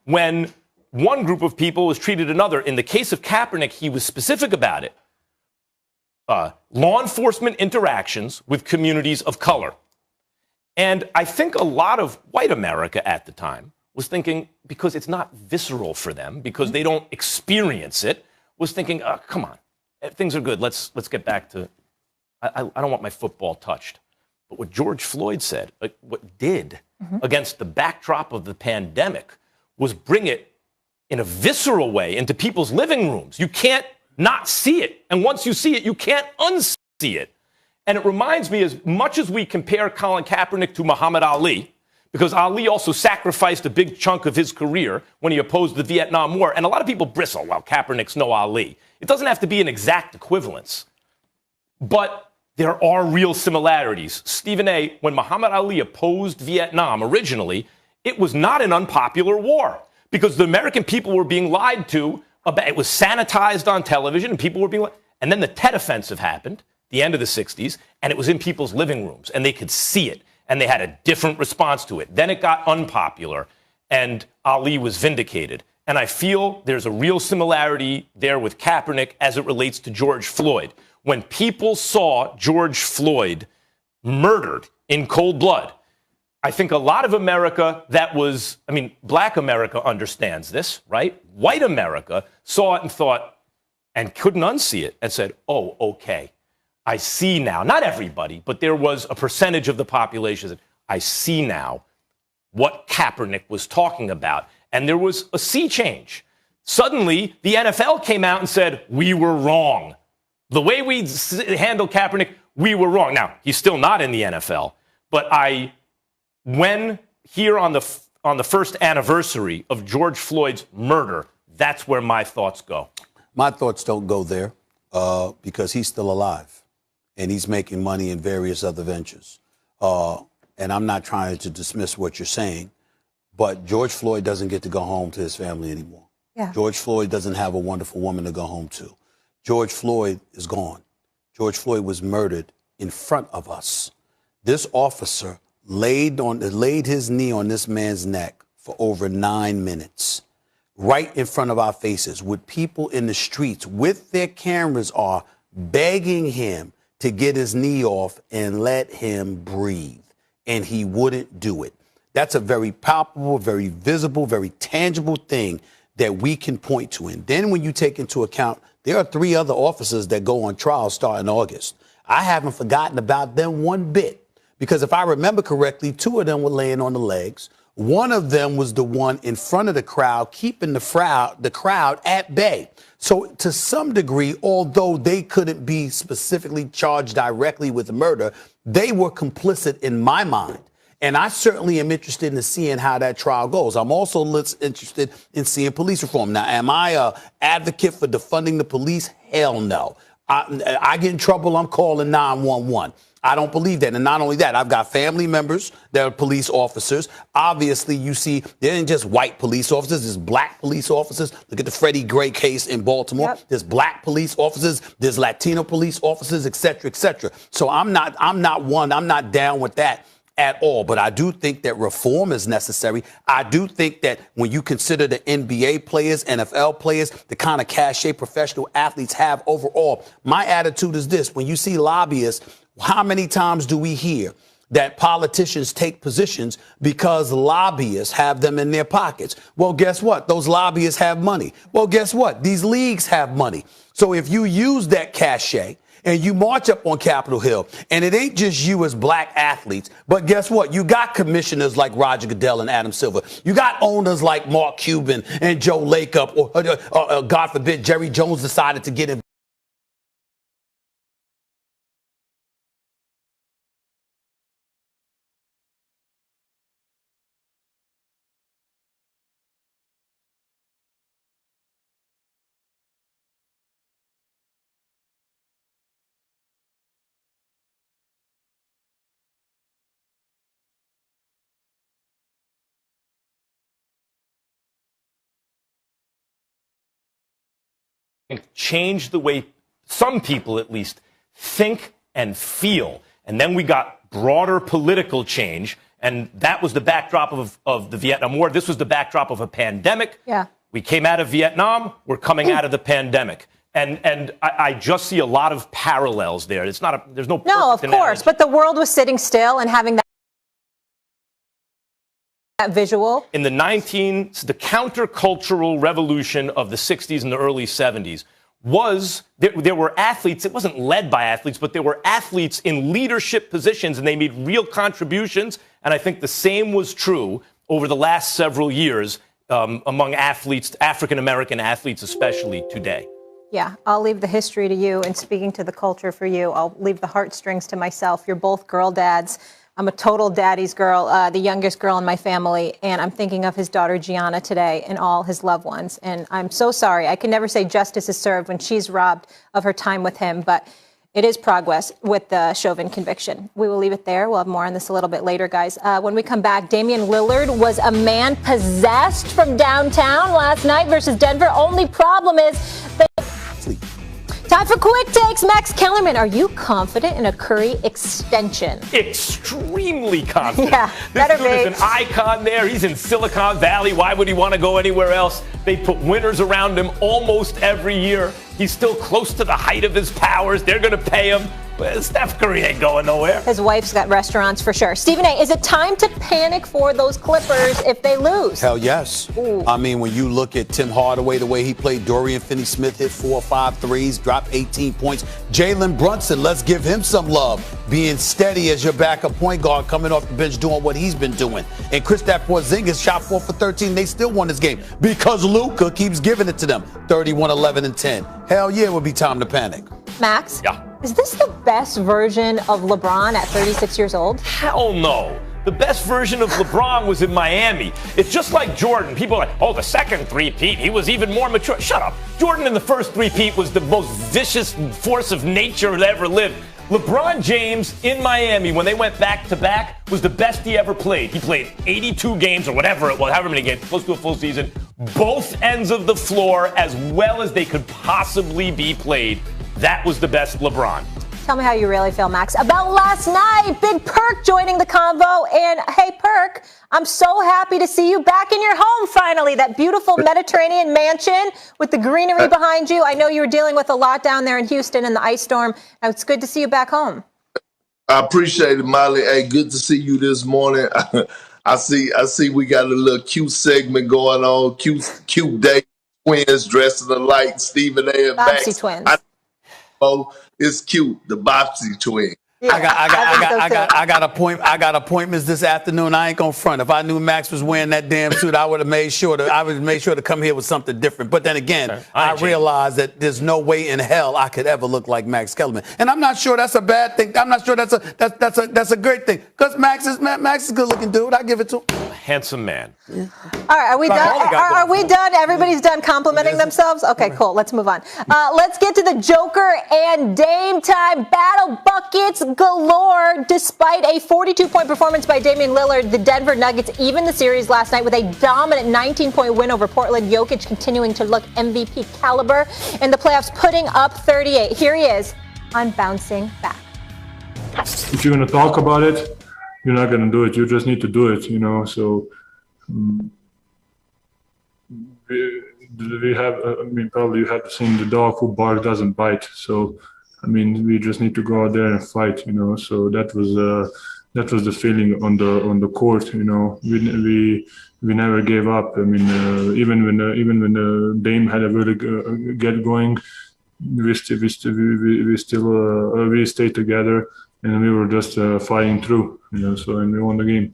[SPEAKER 8] When one group of people was treated another. In the case of Kaepernick, he was specific about it. Law enforcement interactions with communities of color. And I think a lot of white America at the time was thinking, because it's not visceral for them, because they don't experience it, was thinking, come on, things are good. Let's get back to, I don't want my football touched. But what George Floyd said, against the backdrop of the pandemic, was bring it in a visceral way into people's living rooms. You can't not see it. And once you see it, you can't unsee it. And it reminds me, as much as we compare Colin Kaepernick to Muhammad Ali, because Ali also sacrificed a big chunk of his career when he opposed the Vietnam War. And a lot of people bristle, well, Kaepernick's no Ali. It doesn't have to be an exact equivalence. But there are real similarities. Stephen A., when Muhammad Ali opposed Vietnam originally, it was not an unpopular war, because the American people were being lied to. It was sanitized on television, and people were being lied. And then the Tet Offensive happened, the end of the 60s, and it was in people's living rooms, and they could see it, and they had a different response to it. Then it got unpopular, and Ali was vindicated. And I feel there's a real similarity there with Kaepernick as it relates to George Floyd. When people saw George Floyd murdered in cold blood, I think a lot of America black America understands this, right? White America saw it and thought, and couldn't unsee it, and said, oh, okay, I see now. Not everybody, but there was a percentage of the population that I see now what Kaepernick was talking about. And there was a sea change. Suddenly, the NFL came out and said, we were wrong. The way we handled Kaepernick, we were wrong. Now, he's still not in the NFL, but when here on the first anniversary of George Floyd's murder, that's where my thoughts go.
[SPEAKER 7] My thoughts don't go there because he's still alive and he's making money in various other ventures. And I'm not trying to dismiss what you're saying, but George Floyd doesn't get to go home to his family anymore.
[SPEAKER 1] Yeah.
[SPEAKER 7] George Floyd doesn't have a wonderful woman to go home to. George Floyd is gone. George Floyd was murdered in front of us. This officer laid his knee on this man's neck for over 9 minutes, right in front of our faces, with people in the streets with their cameras begging him to get his knee off and let him breathe. And he wouldn't do it. That's a very palpable, very visible, very tangible thing that we can point to. And then when you take into account, there are 3 other officers that go on trial starting August. I haven't forgotten about them one bit, because if I remember correctly, 2 of them were laying on the legs. One of them was the one in front of the crowd, keeping the crowd at bay. So to some degree, although they couldn't be specifically charged directly with murder, they were complicit in my mind. And I certainly am interested in seeing how that trial goes. I'm also interested in seeing police reform. Now, am I an advocate for defunding the police? Hell no. I get in trouble, I'm calling 911. I don't believe that. And not only that, I've got family members that are police officers. Obviously, you see, there ain't just white police officers. There's black police officers. Look at the Freddie Gray case in Baltimore. Yep. There's black police officers. There's Latino police officers, et cetera, et cetera. So I'm not down with that at all. But I do think that reform is necessary. I do think that when you consider the NBA players, NFL players, the kind of cachet professional athletes have overall, my attitude is this. When you see lobbyists, how many times do we hear that politicians take positions because lobbyists have them in their pockets? Well, guess what? Those lobbyists have money. Well, guess what? These leagues have money. So if you use that cachet and you march up on Capitol Hill, and it ain't just you as black athletes, but guess what? You got commissioners like Roger Goodell and Adam Silver. You got owners like Mark Cuban and Joe Lacob, or God forbid, Jerry Jones decided to get involved.
[SPEAKER 8] Change the way some people, at least, think and feel. And then we got broader political change. And that was the backdrop of the Vietnam War. This was the backdrop of a pandemic.
[SPEAKER 1] Yeah.
[SPEAKER 8] We came out of Vietnam. We're coming out of the pandemic. And I just see a lot of parallels there. There's no
[SPEAKER 1] No, of course. But the world was sitting still and having that visual.
[SPEAKER 8] In the countercultural revolution of the 60s and the early 70s there were athletes. It wasn't led by athletes, but there were athletes in leadership positions, and they made real contributions. And I think the same was true over the last several years among athletes, African-American athletes, especially today.
[SPEAKER 1] Yeah, I'll leave the history to you, and speaking to the culture for you, I'll leave the heartstrings to myself. You're both girl dads. I'm a total daddy's girl, the youngest girl in my family, and I'm thinking of his daughter Gianna today and all his loved ones. And I'm so sorry. I can never say justice is served when she's robbed of her time with him, but it is progress with the Chauvin conviction. We will leave it there. We'll have more on this a little bit later, guys. When we come back, Damian Lillard was a man possessed from downtown last night versus Denver. Only problem is time for quick takes. Max Kellerman, are you confident in a Curry extension?
[SPEAKER 8] Extremely confident.
[SPEAKER 1] Yeah,
[SPEAKER 8] this dude is an icon there. He's in Silicon Valley. Why would he want to go anywhere else? They put winners around him almost every year. He's still close to the height of his powers. They're going to pay him. Well, Steph Curry ain't going nowhere.
[SPEAKER 1] His wife's got restaurants for sure. Stephen A., is it time to panic for those Clippers if they lose?
[SPEAKER 7] Hell yes. Ooh. I mean, when you look at Tim Hardaway, the way he played, Dorian Finney-Smith hit 4 or 5 threes, dropped 18 points. Jalen Brunson, let's give him some love, being steady as your backup point guard, coming off the bench doing what he's been doing. And Kristaps Porzingis shot 4 for 13. They still won this game because Luka keeps giving it to them. 31, 11, and 10. Hell yeah, it would be time to panic.
[SPEAKER 1] Max?
[SPEAKER 8] Yeah.
[SPEAKER 1] Is this the best version of LeBron at 36 years old?
[SPEAKER 8] Hell no. The best version of LeBron was in Miami. It's just like Jordan. People are like, oh, the second three-peat, he was even more mature. Shut up. Jordan in the first three-peat was the most vicious force of nature that ever lived. LeBron James in Miami, when they went back-to-back, was the best he ever played. He played 82 games or whatever it was, however many games, close to a full season. Both ends of the floor as well as they could possibly be played. That was the best LeBron.
[SPEAKER 1] Tell me how you really feel, Max. About last night, Big Perk joining the convo. And hey, Perk, I'm so happy to see you back in your home finally. That beautiful Mediterranean mansion with the greenery behind you. I know you were dealing with a lot down there in Houston in the ice storm. It's good to see you back home.
[SPEAKER 16] I appreciate it, Molly. Hey, good to see you this morning. I see we got a little cute segment going on. Cute day. Twins dressing alike. Stephen A. and Max.
[SPEAKER 1] Bobsy twins.
[SPEAKER 16] It's cute. The Bobsy twins.
[SPEAKER 7] Yeah, I got appointments this afternoon. I ain't gonna front. If I knew Max was wearing that damn suit, I would have made sure to come here with something different. But then again, I realize that there's no way in hell I could ever look like Max Kellerman, and I'm not sure that's a bad thing. I'm not sure that's a great thing because Max is a good looking dude. I give it to him.
[SPEAKER 8] Handsome man.
[SPEAKER 1] All right, are we done? Are we done? Everybody's done complimenting themselves? Okay, cool. Let's move on. Let's get to the Joker and Dame time. Battle buckets galore. Despite a 42-point performance by Damian Lillard, the Denver Nuggets even the series last night with a dominant 19-point win over Portland. Jokic continuing to look MVP caliber in the playoffs, putting up 38. Here he is on Bouncing Back.
[SPEAKER 9] If you're going to talk about it, you're not going to do it. You just need to do it, So we have, probably you have seen the dog who barks doesn't bite. So, we just need to go out there and fight, So that was the feeling on the court, We never gave up. Even when the Dame had a really get going, we stayed together. And we were just fighting through, and we won the game.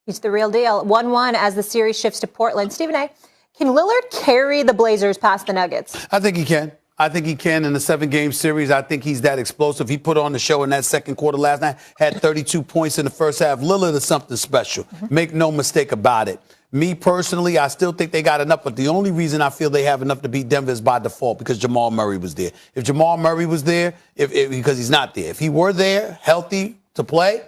[SPEAKER 1] He's the real deal. 1-1 as the series shifts to Portland. Stephen A., can Lillard carry the Blazers past the Nuggets?
[SPEAKER 7] I think he can. I think he can in the 7-game series. I think he's that explosive. He put on the show in that second quarter last night, had 32 points in the first half. Lillard is something special. Make no mistake about it. Me personally, I still think they got enough, but the only reason I feel they have enough to beat Denver is by default because Jamal Murray was there. If Jamal Murray was there, because he's not there, if he were there, healthy to play,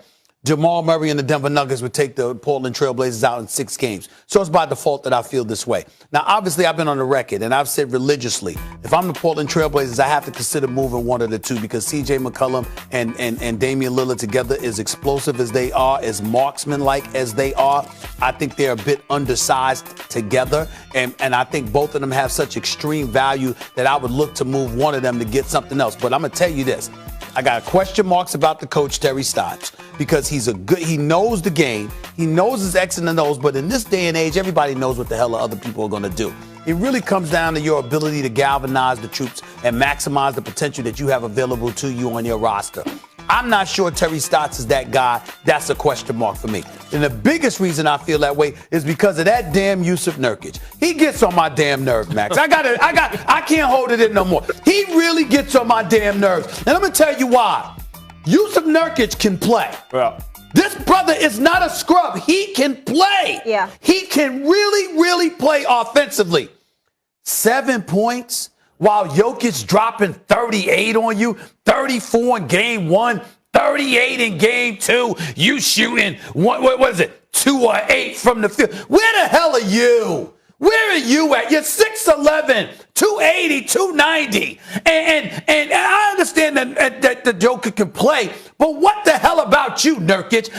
[SPEAKER 7] Jamal Murray and the Denver Nuggets would take the Portland Trail Blazers out in 6 games. So it's by default that I feel this way. Now, obviously, I've been on the record, and I've said religiously, if I'm the Portland Trail Blazers, I have to consider moving one of the two because C.J. McCollum and Damian Lillard together, as explosive as they are, as marksman-like as they are, I think they're a bit undersized together. And I think both of them have such extreme value that I would look to move one of them to get something else. But I'm going to tell you this. I got question marks about the coach, Terry Stotts, because he knows the game. He knows his X and the O's, but in this day and age, everybody knows what the hell other people are going to do. It really comes down to your ability to galvanize the troops and maximize the potential that you have available to you on your roster. I'm not sure Terry Stotts is that guy. That's a question mark for me. And the biggest reason I feel that way is because of that damn Yusuf Nurkic. He gets on my damn nerves, Max. I can't hold it in no more. He really gets on my damn nerves. And I'm going to tell you why. Yusuf Nurkic can play.
[SPEAKER 8] Well,
[SPEAKER 7] this brother is not a scrub. He can play.
[SPEAKER 1] Yeah.
[SPEAKER 7] He can really, really play offensively. 7 points while Jokic dropping 38 on you, 34 in game 1, 38 in game 2. You shooting, what is it, 2 or 8 from the field. Where the hell are you? Where are you at? You're 6'11", 280, 290. And I understand that the Joker can play, but what the hell about you, Nurkic?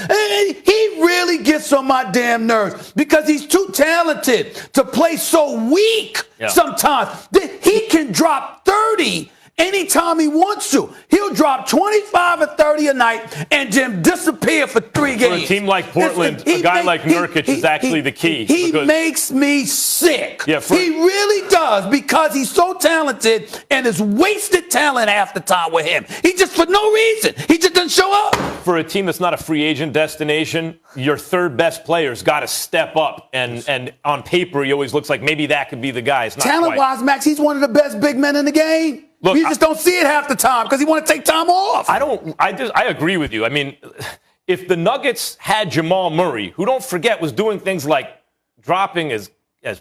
[SPEAKER 7] He really gets on my damn nerves because he's too talented to play so weak sometimes. He can drop 30 anytime he wants to. He'll drop 25 or 30 a night and then disappear for 3 games.
[SPEAKER 8] For a team like Portland, a guy like Nurkic is actually the key.
[SPEAKER 7] He makes me sick.
[SPEAKER 8] Yeah,
[SPEAKER 7] he really does because he's so talented and is wasted talent half the time with him. He just, for no reason, he just doesn't show up.
[SPEAKER 8] For a team that's not a free agent destination, your third best player's got to step up. And on paper, he always looks like maybe that could be the guy. It's not
[SPEAKER 7] talent-wise, Max, he's one of the best big men in the game.
[SPEAKER 8] Look,
[SPEAKER 7] you just don't see it half the time because he want to take time off.
[SPEAKER 8] I agree with you. I mean, if the Nuggets had Jamal Murray, who don't forget was doing things like dropping, as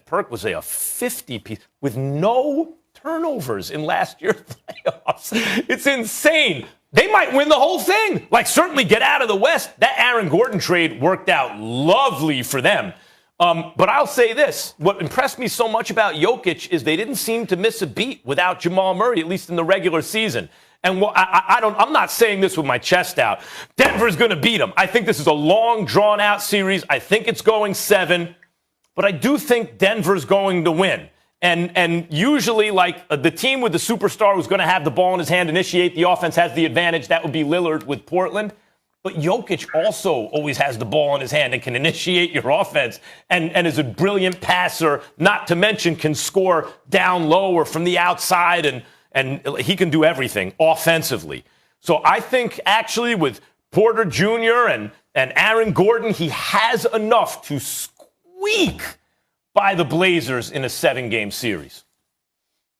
[SPEAKER 8] Perk would say, a 50-piece with no turnovers in last year's playoffs. It's insane. They might win the whole thing. Like, certainly get out of the West. That Aaron Gordon trade worked out lovely for them. But I'll say this. What impressed me so much about Jokic is they didn't seem to miss a beat without Jamal Murray, at least in the regular season. And I'm not saying this with my chest out. Denver's going to beat them. I think this is a long, drawn-out series. I think it's going 7. But I do think Denver's going to win. And usually, like, the team with the superstar who's going to have the ball in his hand, initiate the offense, has the advantage. That would be Lillard with Portland. But Jokic also always has the ball in his hand and can initiate your offense and is a brilliant passer, not to mention can score down low or from the outside, and he can do everything offensively. So I think actually with Porter Jr. and Aaron Gordon, he has enough to squeak by the Blazers in a 7-game series.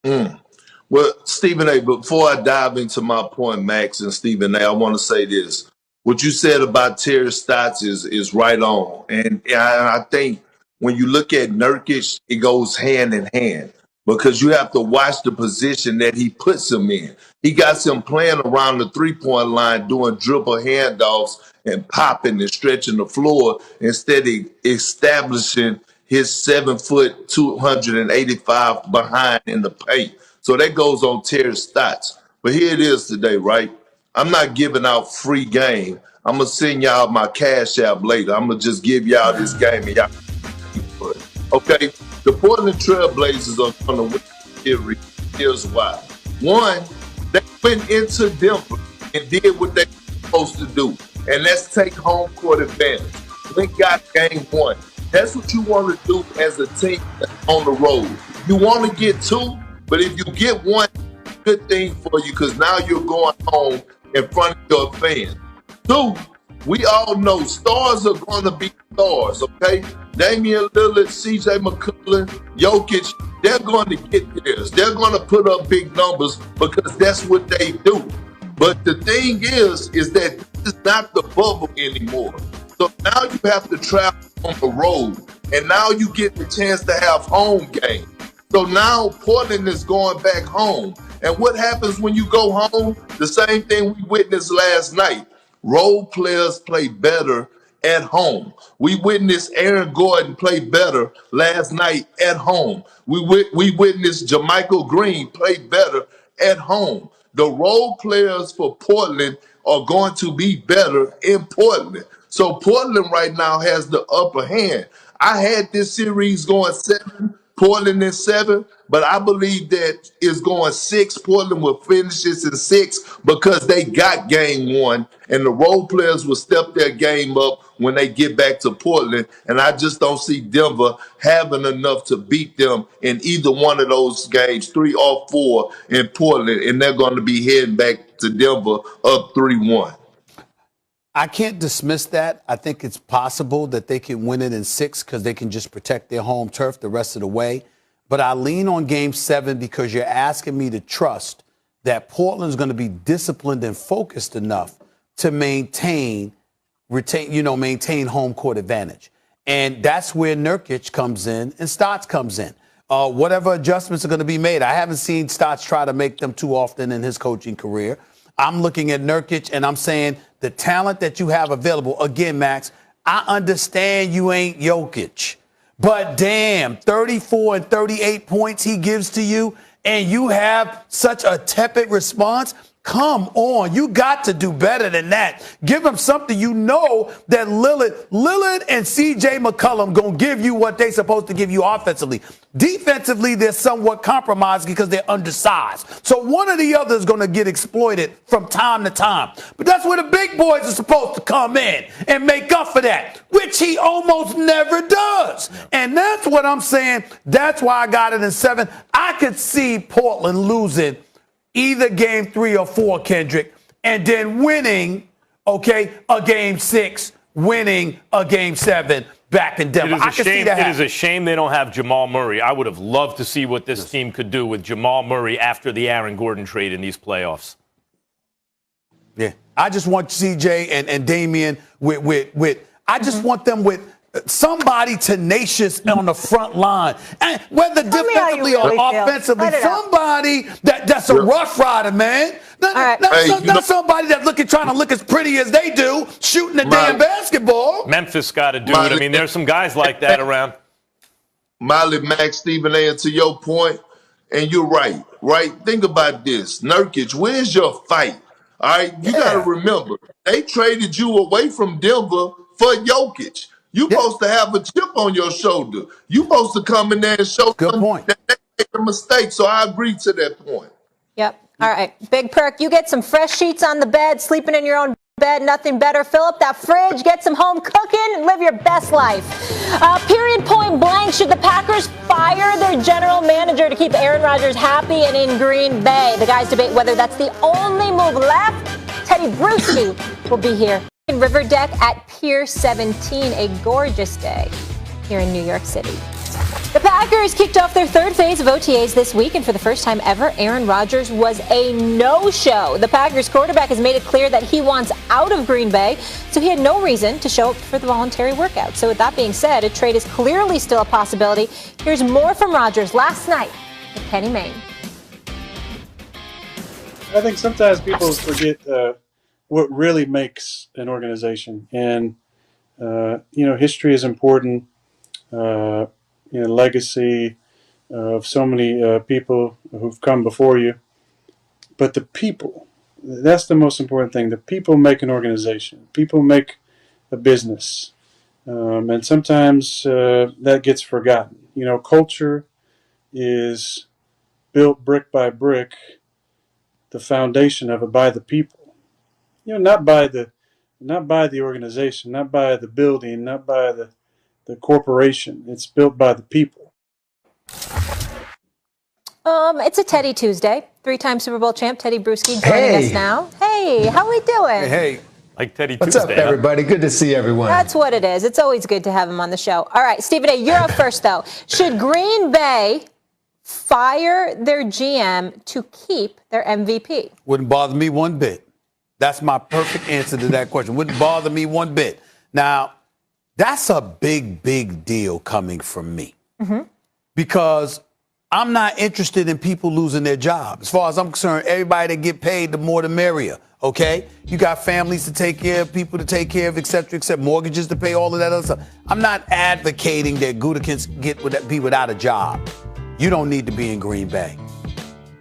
[SPEAKER 16] Well, Stephen A., before I dive into my point, Max and Stephen A., I want to say this. What you said about Terry Stotts is right on. And I think when you look at Nurkic, it goes hand in hand because you have to watch the position that he puts him in. He got him playing around the three-point line, doing dribble handoffs and popping and stretching the floor instead of establishing his 7-foot, 285 behind in the paint. So that goes on Terry Stotts. But here it is today, right? I'm not giving out free game. I'm going to send y'all my cash app later. I'm going to just give y'all this game and y'all. Okay? The Portland Trail Blazers are going to win the series. Here's why. One, they went into Denver and did what they were supposed to do. And let's take home court advantage. We got game 1. That's what you want to do as a team on the road. You want to get 2, but if you get 1, good thing for you because now you're going home in front of your fans. 2, we all know stars are going to be stars, okay? Damian Lillard, CJ McCollum, Jokic, they're going to get theirs. They're going to put up big numbers because that's what they do. But the thing is that this is not the bubble anymore. So now you have to travel on the road, and now you get the chance to have home games. So now Portland is going back home. And what happens when you go home? The same thing we witnessed last night. Role players play better at home. We witnessed Aaron Gordon play better last night at home. We witnessed Jermichael Green play better at home. The role players for Portland are going to be better in Portland. So Portland right now has the upper hand. I had this series going 7, Portland in 7, but I believe that it's going 6. Portland will finish this in 6 because they got game 1, and the role players will step their game up when they get back to Portland. And I just don't see Denver having enough to beat them in either one of those games, 3 or 4 in Portland, and they're going to be heading back to Denver up 3-1.
[SPEAKER 7] I can't dismiss that. I think it's possible that they can win it in 6 because they can just protect their home turf the rest of the way. But I lean on game 7 because you're asking me to trust that Portland's going to be disciplined and focused enough to maintain home court advantage. And that's where Nurkic comes in and Stotts comes in. Whatever adjustments are going to be made. I haven't seen Stotts try to make them too often in his coaching career. I'm looking at Nurkic and I'm saying the talent that you have available. Again, Max, I understand you ain't Jokic, but damn, 34 and 38 points he gives to you and you have such a tepid response. Come on, you got to do better than that. Give him something you know that Lillard and CJ McCollum going to give you what they supposed to give you offensively. Defensively, they're somewhat compromised because they're undersized. So one or the other is going to get exploited from time to time. But that's where the big boys are supposed to come in and make up for that, which he almost never does. And that's what I'm saying. That's why I got it in 7. I could see Portland losing either game 3 or 4, Kendrick, and then winning, a game 6, winning a game 7 back in Denver. I can see that happen.
[SPEAKER 8] It is a shame they don't have Jamal Murray. I would have loved to see what this team could do with Jamal Murray after the Aaron Gordon trade in these playoffs.
[SPEAKER 7] Yeah, I just want CJ and Damian with I just want them with somebody tenacious on the front line, and whether defensively or offensively, somebody that's a rough rider, man. Not somebody that's trying to look as pretty as they do, shooting the damn basketball.
[SPEAKER 8] Memphis got to do it. I mean, there's some guys like that around.
[SPEAKER 16] Miley, Max, Stephen A., and to your point, And you're right, right? Think about this. Nurkic, where's your fight? All right, you got to remember, they traded you away from Denver for Jokic. You supposed to have a chip on your shoulder. You supposed to come in there and show them that they made a mistake. So I agree to that point.
[SPEAKER 1] Yep. All right. Big Perk, you get some fresh sheets on the bed, sleeping in your own bed, nothing better. Fill up that fridge, get some home cooking, and live your best life. Period, point blank. Should the Packers fire their general manager to keep Aaron Rodgers happy and in Green Bay? The guys debate whether that's the only move left. Teddy Bruschi will be here in River Deck at Pier 17, a gorgeous day here in New York City. The Packers kicked off their third phase of OTAs this week, and for the first time ever, Aaron Rodgers was a no-show. The Packers quarterback has made it clear that he wants out of Green Bay, so he had no reason to show up for the voluntary workout. So with that being said, a trade is clearly still a possibility. Here's more from Rodgers last night with Kenny Mayne.
[SPEAKER 2] I think sometimes people forget what really makes an organization, and history is important. Legacy of so many people who've come before you. But the people, that's the most important thing. The people make an organization. People make a business. And sometimes that gets forgotten. Culture is built brick by brick, the foundation of it by the people. Not by the organization, not by the building, not by the corporation. It's built by the people.
[SPEAKER 1] It's a Teddy Tuesday. 3-time Super Bowl champ Teddy Bruschi joining us now. Hey, how we doing?
[SPEAKER 7] Hey.
[SPEAKER 8] Like Teddy
[SPEAKER 17] What's
[SPEAKER 8] Tuesday.
[SPEAKER 17] What's up, everybody? Good to see everyone.
[SPEAKER 1] That's what it is. It's always good to have him on the show. All right, Stephen A., you're up first, though. Should Green Bay fire their GM to keep their MVP?
[SPEAKER 7] Wouldn't bother me one bit. That's my perfect answer to that question. Wouldn't bother me one bit. Now, that's a big, big deal coming from me.
[SPEAKER 1] Mm-hmm.
[SPEAKER 7] Because I'm not interested in people losing their jobs. As far as I'm concerned, everybody that get paid, the more the merrier, okay? You got families to take care of, people to take care of, et cetera, mortgages to pay, all of that other stuff. I'm not advocating that Gutekunst be without a job. You don't need to be in Green Bay.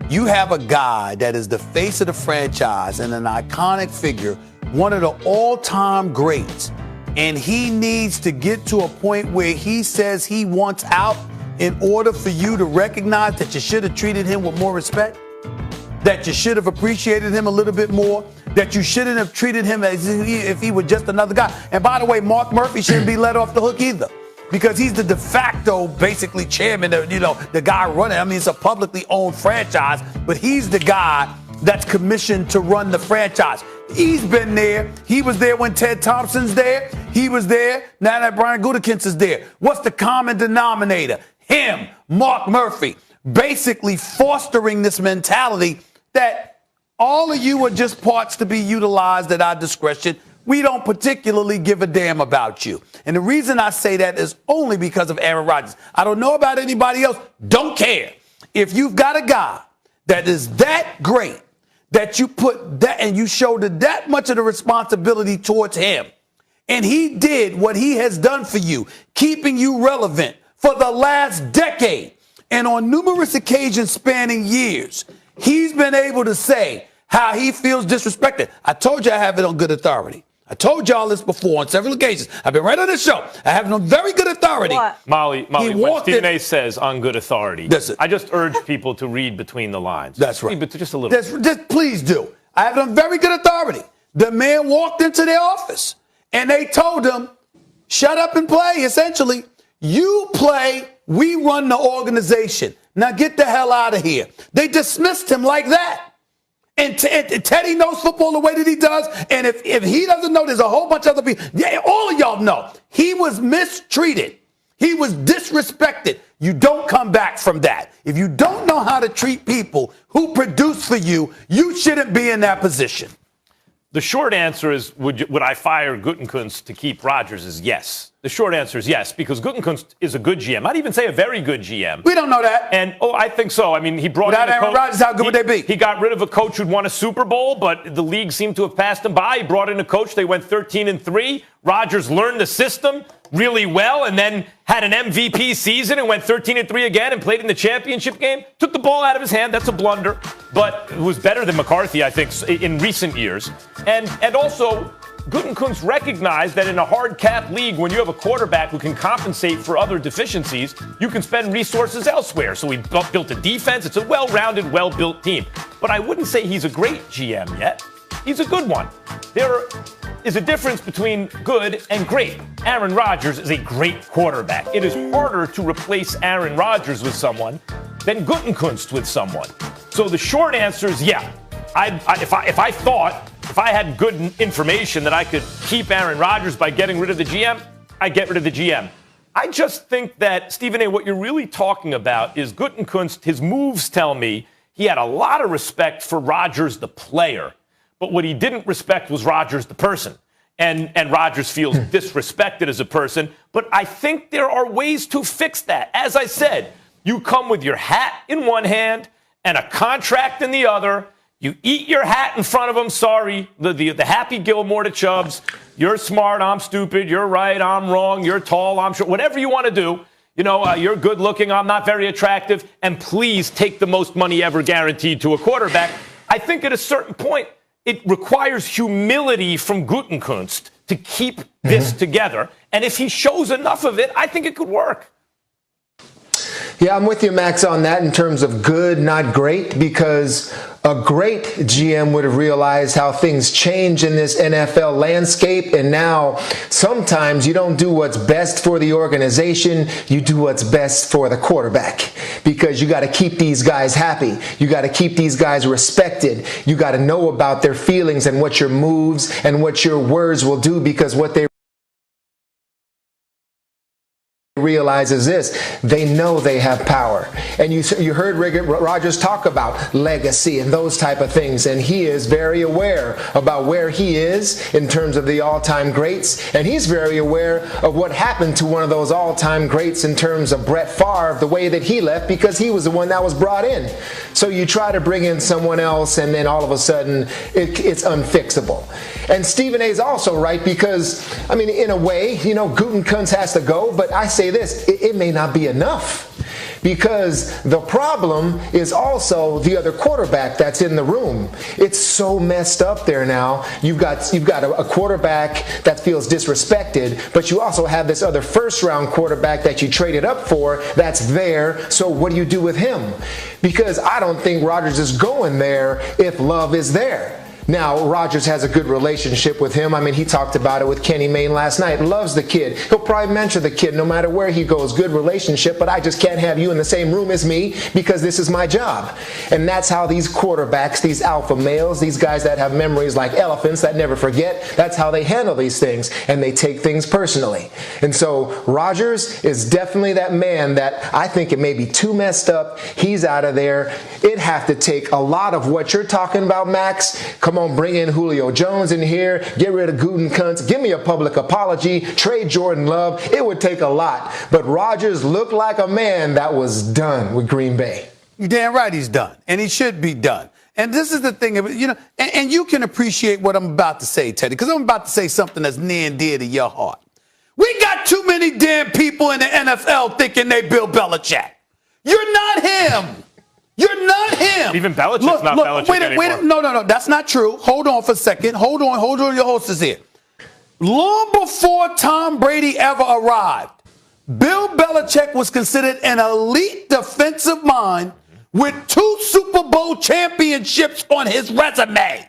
[SPEAKER 7] You have a guy that is the face of the franchise and an iconic figure, one of the all-time greats. And he needs to get to a point where he says he wants out in order for you to recognize that you should have treated him with more respect, that you should have appreciated him a little bit more, that you shouldn't have treated him as if he were just another guy. And by the way, Mark Murphy shouldn't be let off the hook either, because he's the de facto, basically, chairman of, the guy running. I mean, it's a publicly owned franchise, but he's the guy that's commissioned to run the franchise. He's been there. He was there when Ted Thompson's there. He was there. Now that Brian Gutekunst is there. What's the common denominator? Him, Mark Murphy, basically fostering this mentality that all of you are just parts to be utilized at our discretion. We don't particularly give a damn about you. And the reason I say that is only because of Aaron Rodgers. I don't know about anybody else. Don't care. If you've got a guy that is that great, that you put that and you shoulder that much of the responsibility towards him, and he did what he has done for you, keeping you relevant for the last decade, and on numerous occasions spanning years, he's been able to say how he feels disrespected. I told you I have it on good authority. I told y'all this before on several occasions. I've been right on the show. I have it on very good authority.
[SPEAKER 1] What?
[SPEAKER 8] Molly, what Stephen A. says on good authority, I just urge people to read between the lines.
[SPEAKER 7] That's right.
[SPEAKER 8] But just a little.
[SPEAKER 7] Just please do. I have it on very good authority. The man walked into their office, and they told him, shut up and play, essentially. You play, we run the organization. Now get the hell out of here. They dismissed him like that. And Teddy knows football the way that he does. And if he doesn't know, there's a whole bunch of other people. Yeah, all of y'all know. He was mistreated. He was disrespected. You don't come back from that. If you don't know how to treat people who produce for you, you shouldn't be in that position.
[SPEAKER 8] The short answer is, would I fire Gutekunst to keep Rodgers? Is yes. The short answer is yes, because Gutekunst is a good GM. I'd even say a very good GM.
[SPEAKER 7] We don't know that.
[SPEAKER 8] And, I think so. I mean, he brought
[SPEAKER 7] Without
[SPEAKER 8] in a
[SPEAKER 7] Aaron
[SPEAKER 8] coach.
[SPEAKER 7] Rodgers, how good would they be?
[SPEAKER 8] He got rid of a coach who'd won a Super Bowl, but the league seemed to have passed him by. He brought in a coach. They went 13-3. Rodgers learned the system. really well and then had an MVP season and went 13-3 again and played in the championship game. Took the ball out of his hand. That's a blunder. But it was better than McCarthy, I think, in recent years. And also, Gutekunst recognized that in a hard cap league, when you have a quarterback who can compensate for other deficiencies, you can spend resources elsewhere. So he built a defense. It's a well-rounded, well-built team. But I wouldn't say he's a great GM yet. He's a good one. There is a difference between good and great. Aaron Rodgers is a great quarterback. It is harder to replace Aaron Rodgers with someone than Gutekunst with someone. So the short answer is yeah. If I had good information that I could keep Aaron Rodgers by getting rid of the GM, I'd get rid of the GM. I just think that, Stephen A., what you're really talking about is Gutekunst. His moves tell me he had a lot of respect for Rodgers, the player. But what he didn't respect was Rodgers, the person. And Rodgers feels disrespected as a person. But I think there are ways to fix that. As I said, you come with your hat in one hand and a contract in the other. You eat your hat in front of them. Sorry, the Happy Gilmore to Chubbs. You're smart, I'm stupid. You're right, I'm wrong. You're tall, I'm short. Whatever you want to do. You know, you're good looking, I'm not very attractive. And please take the most money ever guaranteed to a quarterback. I think at a certain point, it requires humility from Gutekunst to keep this together. And if he shows enough of it, I think it could work.
[SPEAKER 17] Yeah, I'm with you, Max, on that in terms of good, not great, because a great GM would have realized how things change in this NFL landscape. And now sometimes you don't do what's best for the organization. You do what's best for the quarterback, because you got to keep these guys happy. You got to keep these guys respected. You got to know about their feelings and what your moves and what your words will do, because what they realize is this: they know they have power. And you heard Rodgers talk about legacy and those type of things, and he is very aware about where he is in terms of the all-time greats, and he's very aware of what happened to one of those all-time greats in terms of Brett Favre, the way that he left, because he was the one that was brought in. So you try to bring in someone else, and then all of a sudden it's unfixable. And Stephen A. is also right, because, I mean, in a way, you know, Gutekunst has to go, but I say this, it may not be enough. Because the problem is also the other quarterback that's in the room. It's so messed up there now. You've got a quarterback that feels disrespected, but you also have this other first-round quarterback that you traded up for that's there. So what do you do with him? Because I don't think Rodgers is going there if Love is there. Now, Rodgers has a good relationship with him. I mean, he talked about it with Kenny Mayne last night. Loves the kid. He'll probably mentor the kid no matter where he goes. Good relationship, but I just can't have you in the same room as me because this is my job. And that's how these quarterbacks, these alpha males, these guys that have memories like elephants that never forget, that's how they handle these things, and they take things personally. And so Rodgers is definitely that man that I think it may be too messed up. He's out of there. It'd have to take a lot of what you're talking about, Max. Come on, bring in Julio Jones in here, get rid of Gutekunst, give me a public apology, trade Jordan Love. It would take a lot. But Rodgers looked like a man that was done with Green Bay.
[SPEAKER 7] You're damn right he's done, and he should be done. And this is the thing, you know, and you can appreciate what I'm about to say, Teddy, because I'm about to say something that's near and dear to your heart. We got too many damn people in the NFL thinking they Bill Belichick. You're not him. You're not him.
[SPEAKER 8] Even Belichick's not Belichick anymore.
[SPEAKER 7] No, that's not true. Hold on for a second. Hold on, your hostess here. Long before Tom Brady ever arrived, Bill Belichick was considered an elite defensive mind with 2 Super Bowl championships on his resume.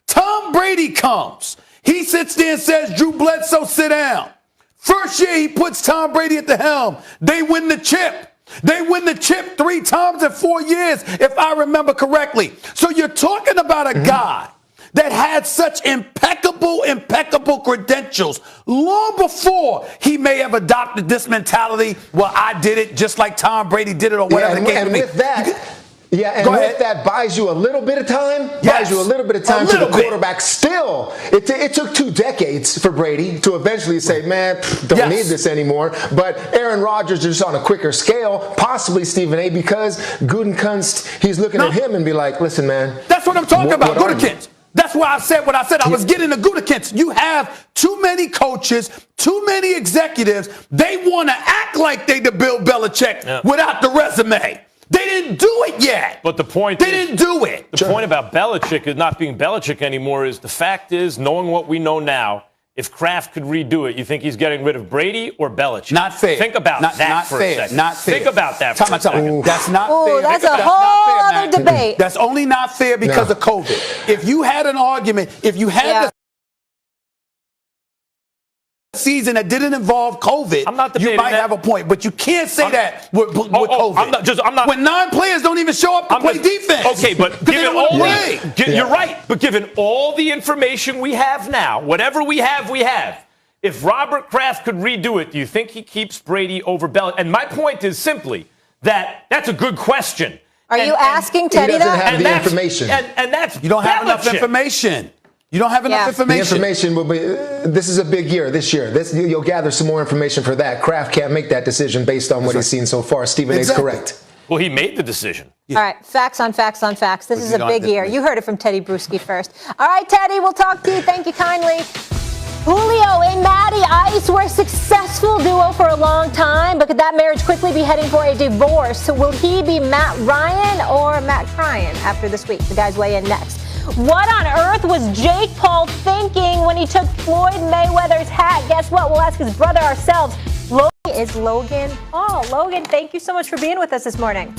[SPEAKER 7] Tom Brady comes. He sits there and says, Drew Bledsoe, sit down. First year he puts Tom Brady at the helm. They win the chip. They win the chip 3 times in 4 years, if I remember correctly. So you're talking about a guy that had such impeccable credentials long before he may have adopted this mentality. Well, I did it just like Tom Brady did it, or whatever the game may be.
[SPEAKER 17] With that, that buys you a little bit of time. Buys you a little bit of time to the quarterback. Still, it took 2 decades for Brady to eventually say, man, don't need this anymore. But Aaron Rodgers is on a quicker scale, possibly Stephen A., because Gutekunst, he's looking at him and be like, listen, man.
[SPEAKER 7] That's what I'm talking about. That's why I said what I said. I was getting the Gutekunst. You have too many coaches, too many executives. They want to act like they the Bill Belichick without the resume. They didn't do it yet.
[SPEAKER 8] But the point
[SPEAKER 7] they didn't do it.
[SPEAKER 8] The point about Belichick is not being Belichick anymore is the fact is, knowing what we know now, if Kraft could redo it, you think he's getting rid of Brady or Belichick?
[SPEAKER 7] Not fair.
[SPEAKER 8] Think about that for a second.
[SPEAKER 7] Not fair.
[SPEAKER 8] Think about that for a second.
[SPEAKER 7] That's not fair.
[SPEAKER 1] That's a whole other debate.
[SPEAKER 7] That's only not fair because of COVID. If you had an argument, if you had the season that didn't involve COVID, you might have a point. But you can't say that with COVID.
[SPEAKER 8] I'm not.
[SPEAKER 7] When 9 players don't even show up to play defense.
[SPEAKER 8] Okay, but given all you're right. But given all the information we have now, whatever we have, we have. If Robert Kraft could redo it, do you think he keeps Brady over Belichick? And my point is simply that that's a good question.
[SPEAKER 1] Are you asking Teddy that?
[SPEAKER 17] He doesn't have the information.
[SPEAKER 8] And that's
[SPEAKER 7] you don't have enough information. You don't have enough information.
[SPEAKER 17] The information will be. This is a big year. This year, you'll gather some more information for that. Kraft can't make that decision based on what he's seen so far. Stephen A. is correct.
[SPEAKER 8] Well, he made the decision.
[SPEAKER 1] All right, facts on facts on facts. This is a big year. You heard it from Teddy Bruschi first. All right, Teddy, we'll talk to you. Thank you kindly. Julio and Maddie Ice were a successful duo for a long time, but could that marriage quickly be heading for a divorce? Will he be Matt Ryan or Matt Ryan after this week? The guys weigh in next. What on earth was Jake Paul thinking when he took Floyd Mayweather's hat? Guess what? We'll ask his brother ourselves. Is Logan Paul. Logan, thank you so much for being with us this morning.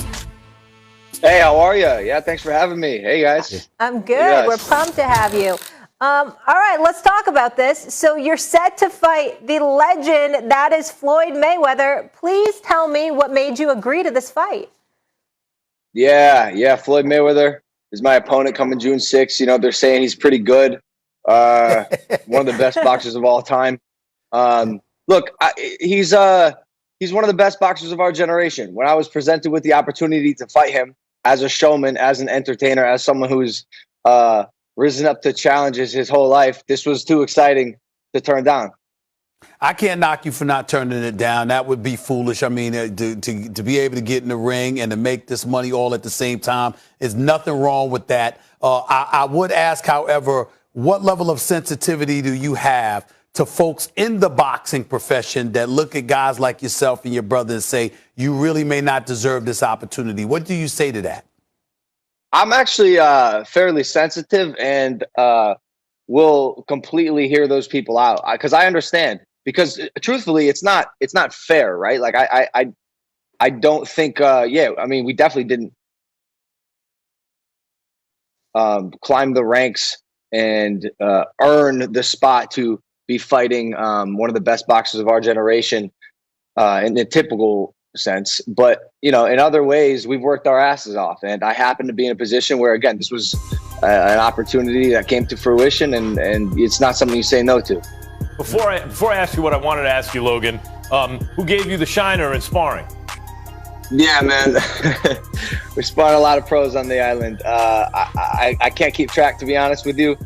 [SPEAKER 18] Hey, how are you? Yeah, thanks for having me. Hey, guys.
[SPEAKER 1] I'm good. We're pumped to have you. All right, let's talk about this. So you're set to fight the legend that is Floyd Mayweather. Please tell me what made you agree to this fight.
[SPEAKER 18] Yeah, Floyd Mayweather is my opponent coming June 6th. You know, they're saying he's pretty good. One of the best boxers of all time. Look, he's one of the best boxers of our generation. When I was presented with the opportunity to fight him as a showman, as an entertainer, as someone who's risen up to challenges his whole life, this was too exciting to turn down.
[SPEAKER 7] I can't knock you for not turning it down. That would be foolish. I mean, to be able to get in the ring and to make this money all at the same time, there's nothing wrong with that. I would ask, however, what level of sensitivity do you have to folks in the boxing profession that look at guys like yourself and your brother and say, you really may not deserve this opportunity? What do you say to that?
[SPEAKER 18] I'm actually fairly sensitive and will completely hear those people out because I understand. Because truthfully, it's not fair, right? Like I don't think. I mean, we definitely didn't climb the ranks and earn the spot to be fighting one of the best boxers of our generation in the typical sense. But, you know, in other ways, we've worked our asses off. And I happen to be in a position where, again, this was an opportunity that came to fruition, and it's not something you say no to.
[SPEAKER 8] Before I ask you what I wanted to ask you, Logan, who gave you the shiner in sparring?
[SPEAKER 18] Yeah, man. We sparred a lot of pros on the island. I can't keep track, to be honest with you.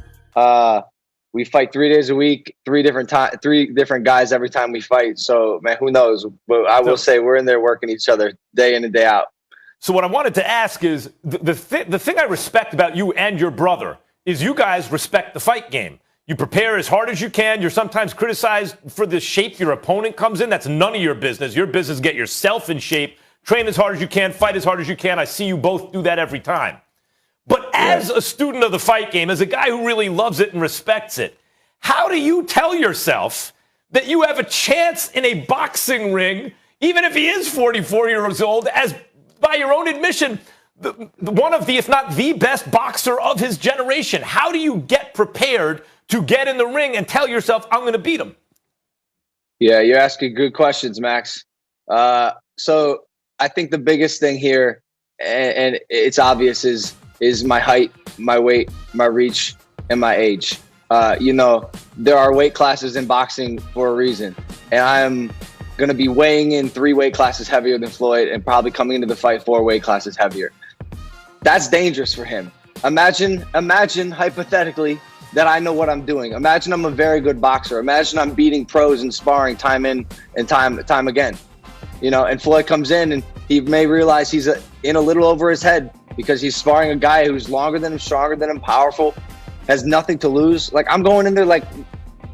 [SPEAKER 18] We fight 3 days a week, three different guys every time we fight. So, man, who knows? But I will say we're in there working each other day in and day out.
[SPEAKER 8] So what I wanted to ask is, the thing I respect about you and your brother is you guys respect the fight game. You prepare as hard as you can. You're sometimes criticized for the shape your opponent comes in. That's none of your business. Your business is get yourself in shape, train as hard as you can, fight as hard as you can. I see you both do that every time. But as a student of the fight game, as a guy who really loves it and respects it, how do you tell yourself that you have a chance in a boxing ring, even if he is 44 years old, as by your own admission, one of the, if not the best boxer of his generation? How do you get prepared to get in the ring and tell yourself, I'm going to beat him?
[SPEAKER 18] Yeah, you're asking good questions, Max. So I think the biggest thing here, and it's obvious, is my height, my weight, my reach, and my age. You know, there are weight classes in boxing for a reason. And I'm going to be weighing in 3 weight classes heavier than Floyd and probably coming into the fight 4 weight classes heavier. That's dangerous for him. Imagine hypothetically that I know what I'm doing. Imagine I'm a very good boxer. Imagine I'm beating pros and sparring time in and time again. You know, and Floyd comes in and he may realize he's in a little over his head because he's sparring a guy who's longer than him, stronger than him, powerful. has nothing to lose. Like, I'm going in there like,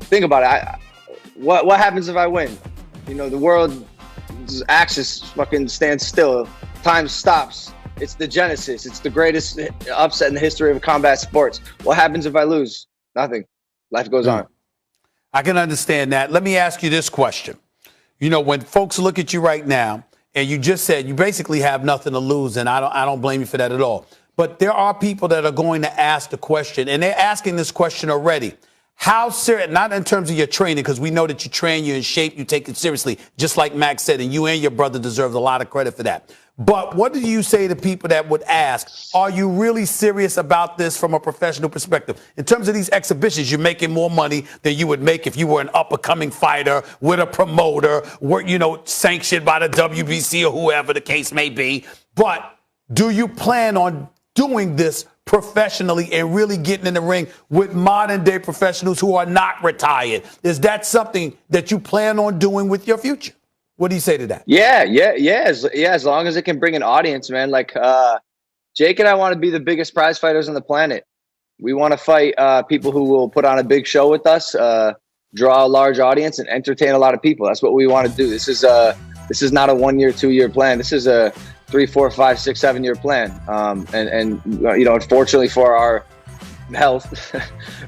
[SPEAKER 18] think about it. What happens if I win? You know, the world axis fucking stands still. Time stops. It's the genesis. It's the greatest upset in the history of combat sports. What happens if I lose? Nothing. Life goes on.
[SPEAKER 7] I can understand that. Let me ask you this question. You know, when folks look at you right now, and you just said you basically have nothing to lose, and I don't blame you for that at all. But there are people that are going to ask the question, and they're asking this question already. How serious, not in terms of your training, because we know that you train, you're in shape, you take it seriously, just like Max said, and you and your brother deserve a lot of credit for that. But what do you say to people that would ask, are you really serious about this from a professional perspective? In terms of these exhibitions, you're making more money than you would make if you were an up-and-coming fighter with a promoter, sanctioned by the WBC or whoever the case may be. But do you plan on doing this professionally and really getting in the ring with modern-day professionals who are not retired? Is that something that you plan on doing with your future? What do you say to that?
[SPEAKER 18] Yeah. As long as it can bring an audience, man. Like, Jake and I want to be the biggest prize fighters on the planet. We want to fight people who will put on a big show with us, draw a large audience, and entertain a lot of people. That's what we want to do. This is not a 1 year, 2 year plan. This is a 3, 4, 5, 6, 7 year plan. And you know, unfortunately for our health,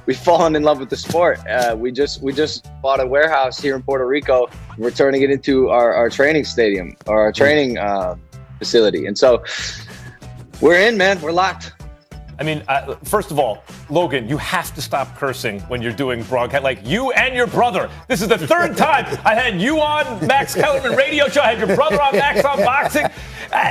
[SPEAKER 18] we've fallen in love with the sport. We just bought a warehouse here in Puerto Rico. We're turning it into our training stadium or our training facility. And so we're in, man. We're locked.
[SPEAKER 8] I mean, first of all, Logan, you have to stop cursing when you're doing broadcast. Like, you and your brother. This is the third time I had you on Max Kellerman radio show. I had your brother on Max on Boxing.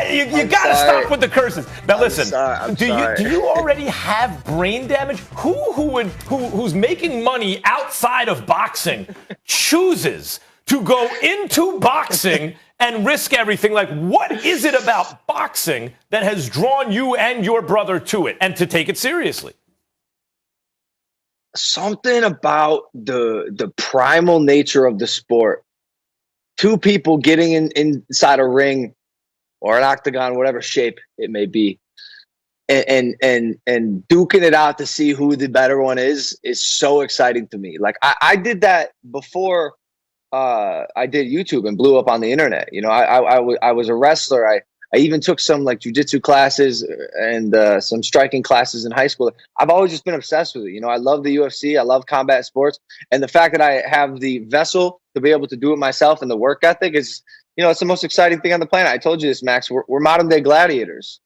[SPEAKER 8] You got to stop with the curses. Now, listen, do you already have brain damage? Who's making money outside of boxing chooses to go into boxing and risk everything? Like, what is it about boxing that has drawn you and your brother to it and to take it seriously?
[SPEAKER 18] Something about the primal nature of the sport. Two people getting inside a ring or an octagon, whatever shape it may be, and duking it out to see who the better one is so exciting to me. Like, I did that before I did YouTube and blew up on the internet. You know, I was a wrestler. I even took some like jiu-jitsu classes and some striking classes in high school. I've always just been obsessed with it. You know, I love the UFC. I love combat sports. And the fact that I have the vessel to be able to do it myself and the work ethic is, you know, it's the most exciting thing on the planet. I told you this, Max. We're modern day gladiators.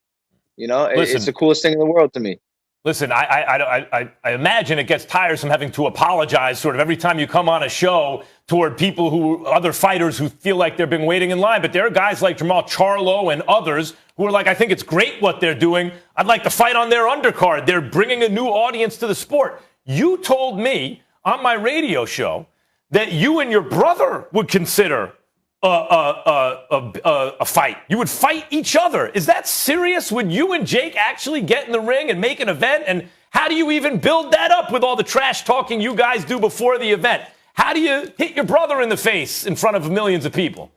[SPEAKER 18] You know, it's the coolest thing in the world to me.
[SPEAKER 8] Listen, I imagine it gets tiresome having to apologize sort of every time you come on a show toward people other fighters who feel like they've been waiting in line. But there are guys like Jamal Charlo and others who are like, I think it's great what they're doing. I'd like to fight on their undercard. They're bringing a new audience to the sport. You told me on my radio show that you and your brother would consider a fight. You would fight each other. Is that serious? Would you and Jake actually get in the ring and make an event? And how do you even build that up with all the trash talking you guys do before the event? How do you hit your brother in the face in front of millions of people?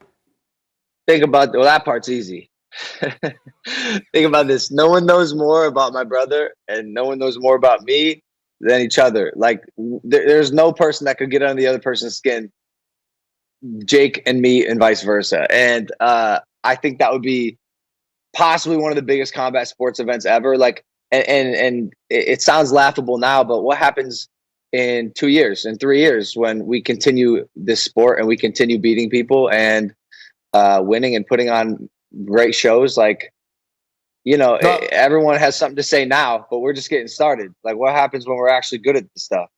[SPEAKER 18] Think about, well, that part's easy. Think about this. No one knows more about my brother and no one knows more about me than each other. Like, there's no person that could get under the other person's skin, Jake and me, and vice versa. And I think that would be possibly one of the biggest combat sports events ever. Like, and it sounds laughable now, but what happens in 2 years, in 3 years, when we continue this sport and we continue beating people and winning and putting on great shows? Like, you know, everyone has something to say now, but we're just getting started. Like, what happens when we're actually good at this stuff?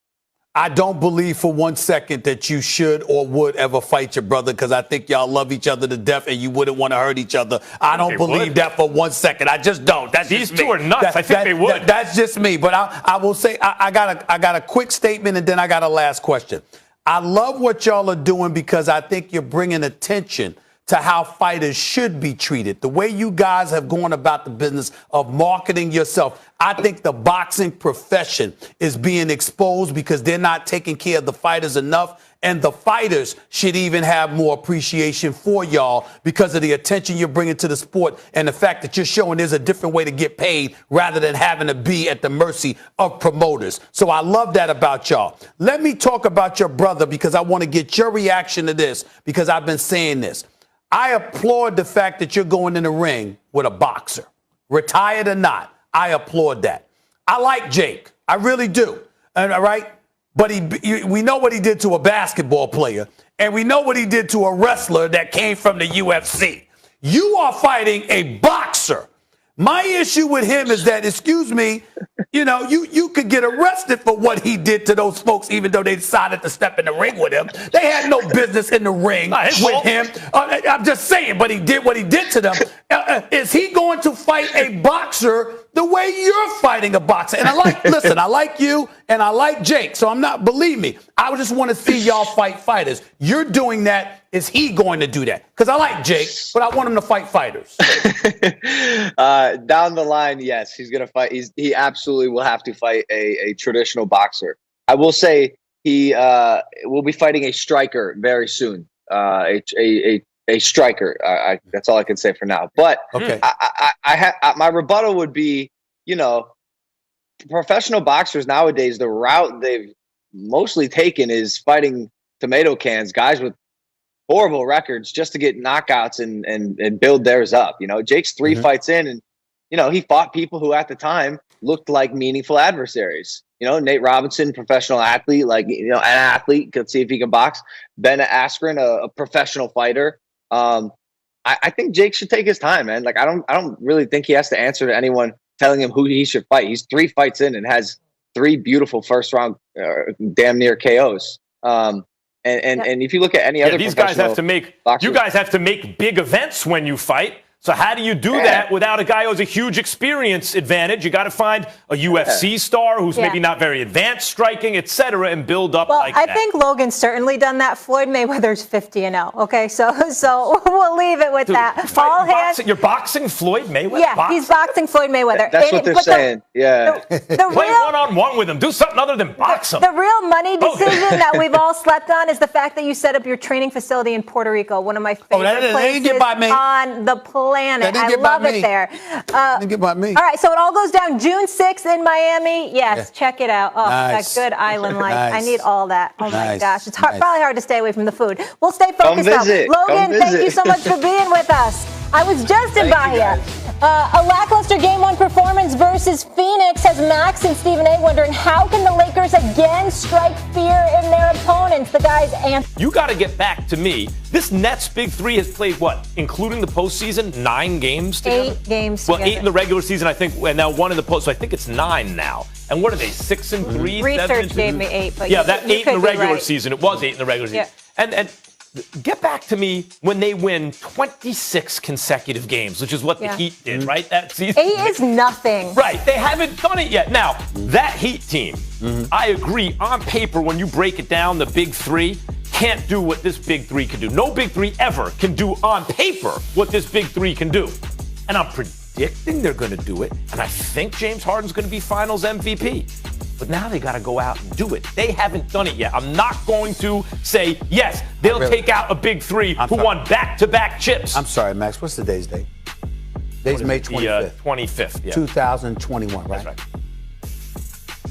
[SPEAKER 7] I don't believe for 1 second that you should or would ever fight your brother, because I think y'all love each other to death and you wouldn't want to hurt each other. I don't believe that for 1 second. I just don't. That's
[SPEAKER 8] These
[SPEAKER 7] just
[SPEAKER 8] two are nuts. I think they would.
[SPEAKER 7] That's just me. But I will say I got a quick statement and then I got a last question. I love what y'all are doing because I think you're bringing attention to how fighters should be treated. The way you guys have gone about the business of marketing yourself. I think the boxing profession is being exposed because they're not taking care of the fighters enough. And the fighters should even have more appreciation for y'all because of the attention you're bringing to the sport and the fact that you're showing there's a different way to get paid rather than having to be at the mercy of promoters. So I love that about y'all. Let me talk about your brother because I want to get your reaction to this because I've been saying this. I applaud the fact that you're going in the ring with a boxer. Retired or not, I applaud that. I like Jake. I really do. All right? But we know what he did to a basketball player, and we know what he did to a wrestler that came from the UFC. You are fighting a boxer. My issue with him is that, excuse me, you could get arrested for what he did to those folks, even though they decided to step in the ring with him. They had no business in the ring with him. I'm just saying, but he did what he did to them. Is he going to fight a boxer the way you're fighting a boxer? And I like you and I like Jake. So believe me, I just want to see y'all fight fighters. You're doing that. Is he going to do that? Because I like Jake, but I want him to fight fighters.
[SPEAKER 18] Down the line, yes, he's going to fight. He absolutely will have to fight a traditional boxer. I will say he will be fighting a striker very soon. A striker. That's all I can say for now. But
[SPEAKER 7] okay.
[SPEAKER 18] My rebuttal would be, professional boxers nowadays, the route they've mostly taken is fighting tomato cans, guys with horrible records just to get knockouts and build theirs up. Jake's 3 fights in and, he fought people who at the time looked like meaningful adversaries. Nate Robinson, professional athlete, an athlete, could see if he can box. Ben Askren, a professional fighter. I think Jake should take his time, man. I don't really think he has to answer to anyone telling him who he should fight. He's 3 fights in and has 3 beautiful first round, damn near KOs. And if you look at any other,
[SPEAKER 8] these guys have to make boxers, you guys have to make big events when you fight. So how do you do that without a guy who has a huge experience advantage? You got to find a UFC star who's maybe not very advanced striking, et cetera, and build up like that.
[SPEAKER 1] I think Logan's certainly done that. Floyd Mayweather's 50-0. Okay, so we'll leave it with that. All hands.
[SPEAKER 8] You're boxing Floyd Mayweather?
[SPEAKER 1] Yeah, he's boxing Floyd Mayweather.
[SPEAKER 18] That's what they're saying.
[SPEAKER 8] Play one-on-one with him. Do something other than box him.
[SPEAKER 1] The real money decision that we've all slept on is the fact that you set up your training facility in Puerto Rico, one of my favorite places on the planet. I love it there.
[SPEAKER 7] Didn't get by me.
[SPEAKER 1] All right, so it all goes down June 6th in Miami. Yes, check it out. Oh,
[SPEAKER 7] nice.
[SPEAKER 1] that good island life. I need all that. Oh, my gosh. It's probably hard to stay away from the food. We'll stay focused, though. Logan, thank you so much for being with us. I was just in Bahia. A lackluster Game 1 performance versus Phoenix has Max and Stephen A. wondering how can the Lakers again strike fear in their opponents. The guys answer.
[SPEAKER 8] You got to get back to me. This Nets Big Three has played what, including the postseason, 9 games together?
[SPEAKER 1] 8 games
[SPEAKER 8] well,
[SPEAKER 1] together.
[SPEAKER 8] 8 in the regular season, I think, and now 1 in the post. So I think it's 9 now. And what are they, 6 and 3?
[SPEAKER 1] Research gave me 8, but
[SPEAKER 8] that 8 in the regular season. It was 8 in the regular season. And get back to me when they win 26 consecutive games, which is what the Heat did, right? That season.
[SPEAKER 1] 8 is nothing.
[SPEAKER 8] Right. They haven't done it yet. Now, that Heat team, I agree, on paper, when you break it down, the Big Three can't do what this Big Three can do. No Big Three ever can do on paper what this Big Three can do. And I'm predicting they're going to do it. And I think James Harden's going to be Finals MVP. But now they got to go out and do it. They haven't done it yet. I'm not going to say, yes, they'll take out a Big Three who won back-to-back chips.
[SPEAKER 7] I'm sorry, Max. What's today's date? Today's May 25th.
[SPEAKER 8] 25th,
[SPEAKER 7] 2021, right?
[SPEAKER 8] That's right.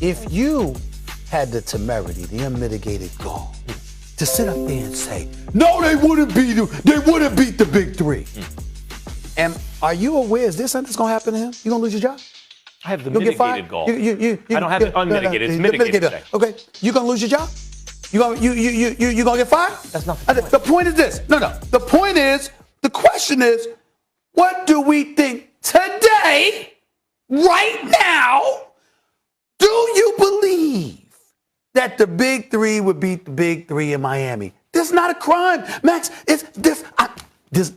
[SPEAKER 7] If you had the temerity, the unmitigated gall, to sit up there and say, no, they wouldn't beat the Big Three. And are you aware, is this something that's going to happen to him? You going to lose your job?
[SPEAKER 8] I have the mitigated goal. I don't have the unmitigated. It's mitigated.
[SPEAKER 7] Okay, you gonna lose your job? You gonna get fired?
[SPEAKER 8] That's not
[SPEAKER 7] the point. The point is this. No. The point is, the question is, what do we think today, right now? Do you believe that the Big Three would beat the Big Three in Miami? This is not a crime, Max. It's this.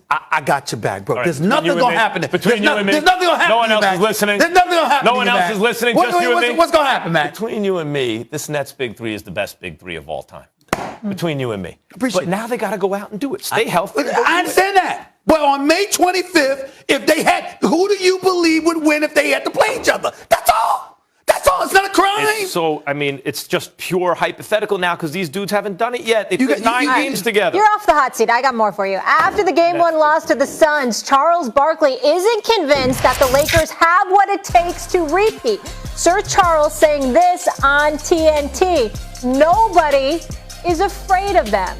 [SPEAKER 7] I got your back, bro. Right, there's nothing going to happen.
[SPEAKER 8] Between you and me.
[SPEAKER 7] There's nothing going to happen.
[SPEAKER 8] No one else is listening.
[SPEAKER 7] There's nothing going to happen.
[SPEAKER 8] No one else is listening. Just you and me.
[SPEAKER 7] What's going to happen, Matt?
[SPEAKER 8] Between you and me, this Nets Big Three is the best Big Three of all time. Between you and me.
[SPEAKER 7] Appreciate
[SPEAKER 8] but now they got to go out and do it. Stay healthy.
[SPEAKER 7] I understand that. But on May 25th, if they had, who do you believe would win if they had to play each other? That's all. That's That's all. It's not a crime.
[SPEAKER 8] So, I mean, it's just pure hypothetical now because these dudes haven't done it yet. They put 9 games together.
[SPEAKER 1] You're off the hot seat. I got more for you. After the Game 1 loss to the Suns, Charles Barkley isn't convinced that the Lakers have what it takes to repeat. Sir Charles saying this on TNT. Nobody is afraid of them.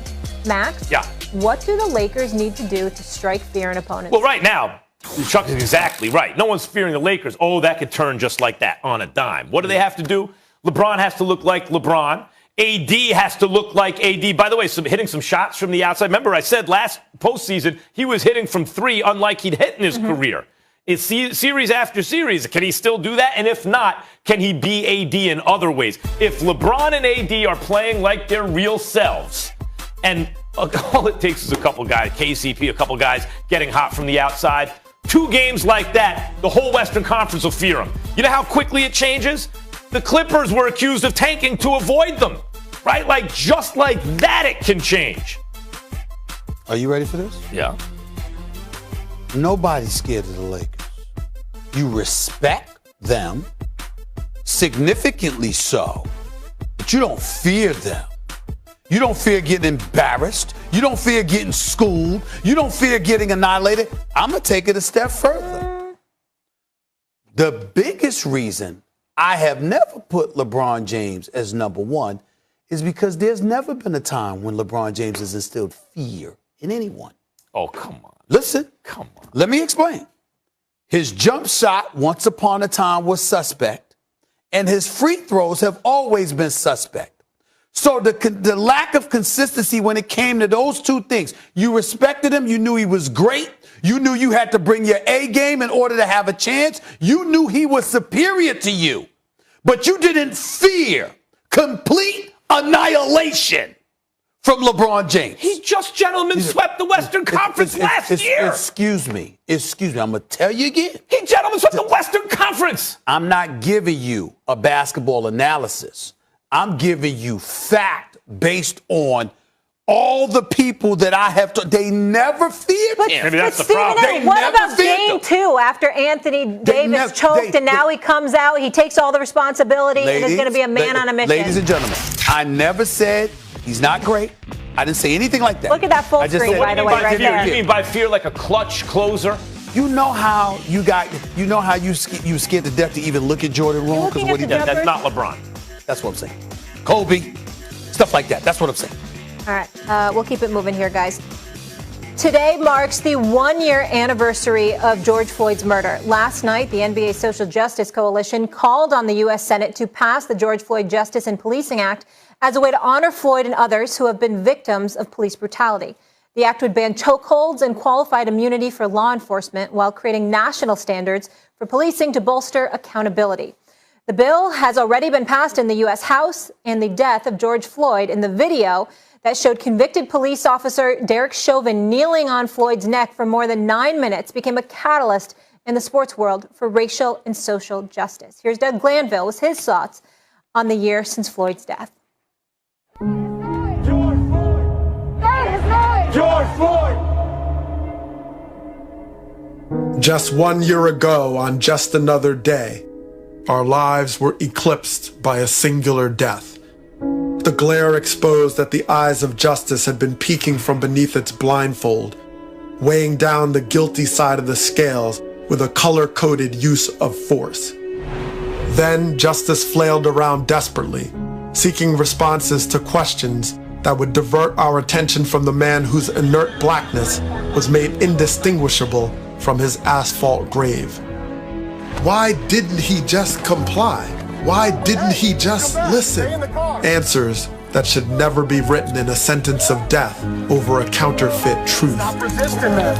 [SPEAKER 1] Max?
[SPEAKER 8] Yeah.
[SPEAKER 1] What do the Lakers need to do to strike fear in opponents?
[SPEAKER 8] Well, right now, Chuck is exactly right. No one's fearing the Lakers. Oh, that could turn just like that on a dime. What do they have to do? LeBron has to look like LeBron. AD has to look like AD. By the way, hitting some shots from the outside. Remember, I said last postseason he was hitting from 3 unlike he'd hit in his career. It's series after series. Can he still do that? And if not, can he be AD in other ways? If LeBron and AD are playing like their real selves, and all it takes is a couple guys, KCP, a couple guys getting hot from the outside, 2 games like that, the whole Western Conference will fear them. You know how quickly it changes? The Clippers were accused of tanking to avoid them, right? Like, just like that, it can change.
[SPEAKER 7] Are you ready for this?
[SPEAKER 8] Yeah.
[SPEAKER 7] Nobody's scared of the Lakers. You respect them, significantly so, but you don't fear them. You don't fear getting embarrassed. You don't fear getting schooled. You don't fear getting annihilated. I'm going to take it a step further. The biggest reason I have never put LeBron James as number 1 is because there's never been a time when LeBron James has instilled fear in anyone.
[SPEAKER 8] Oh, come on.
[SPEAKER 7] Listen.
[SPEAKER 8] Come on.
[SPEAKER 7] Let me explain. His jump shot once upon a time was suspect, and his free throws have always been suspect. So the lack of consistency when it came to those 2 things, you respected him, you knew he was great, you knew you had to bring your A game in order to have a chance, you knew he was superior to you, but you didn't fear complete annihilation from LeBron James.
[SPEAKER 8] He just gentlemen swept the Western Conference last year.
[SPEAKER 7] Excuse me, I'm going to tell you again.
[SPEAKER 8] He gentlemen swept the Western Conference.
[SPEAKER 7] I'm not giving you a basketball analysis. I'm giving you fact based on all the people that I have they never feared him.
[SPEAKER 8] Maybe that's the
[SPEAKER 1] Stephen
[SPEAKER 8] problem.
[SPEAKER 1] A., what about game 2 after Anthony Davis choked and now he comes out, he takes all the responsibility and is going to be a man on a mission?
[SPEAKER 7] Ladies and gentlemen, I never said he's not great. I didn't say anything like that.
[SPEAKER 1] Look at that full screen, by the way, right there.
[SPEAKER 8] You mean by fear like a clutch closer?
[SPEAKER 7] You know how you scared to death to even look at Jordan wrong because what he did.
[SPEAKER 8] That's not LeBron.
[SPEAKER 7] That's what I'm saying. Kobe, stuff like that. That's what I'm saying.
[SPEAKER 1] All right, we'll keep it moving here, guys. Today marks the 1-year anniversary of George Floyd's murder. Last night, the NBA Social Justice Coalition called on the U.S. Senate to pass the George Floyd Justice and Policing Act as a way to honor Floyd and others who have been victims of police brutality. The act would ban chokeholds and qualified immunity for law enforcement while creating national standards for policing to bolster accountability. The bill has already been passed in the U.S. House, and the death of George Floyd in the video that showed convicted police officer Derek Chauvin kneeling on Floyd's neck for more than 9 minutes became a catalyst in the sports world for racial and social justice. Here's Doug Glanville with his thoughts on the year since Floyd's death.
[SPEAKER 12] George Floyd! That is mine! George Floyd!
[SPEAKER 19] Just 1 year ago, on just another day, our lives were eclipsed by a singular death. The glare exposed that the eyes of justice had been peeking from beneath its blindfold, weighing down the guilty side of the scales with a color-coded use of force. Then justice flailed around desperately, seeking responses to questions that would divert our attention from the man whose inert blackness was made indistinguishable from his asphalt grave. Why didn't he just comply? Why didn't he just listen? Answers that should never be written in a sentence of death over a counterfeit truth.
[SPEAKER 12] Stop resisting that.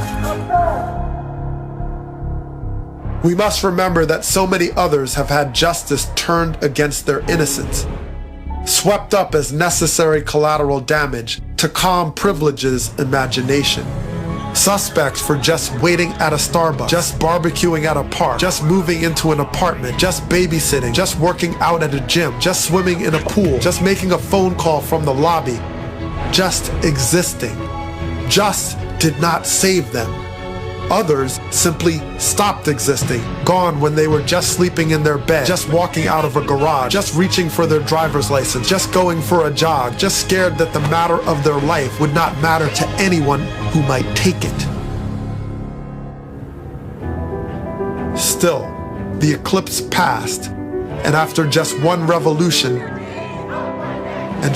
[SPEAKER 19] We must remember that so many others have had justice turned against their innocence, swept up as necessary collateral damage to calm privilege's imagination. Suspects for just waiting at a Starbucks, just barbecuing at a park, just moving into an apartment, just babysitting, just working out at a gym, just swimming in a pool, just making a phone call from the lobby, just existing. Just did not save them. Others simply stopped existing, gone when they were just sleeping in their bed, just walking out of a garage, just reaching for their driver's license, just going for a jog, just scared that the matter of their life would not matter to anyone who might take it. Still, the eclipse passed, and after just one revolution and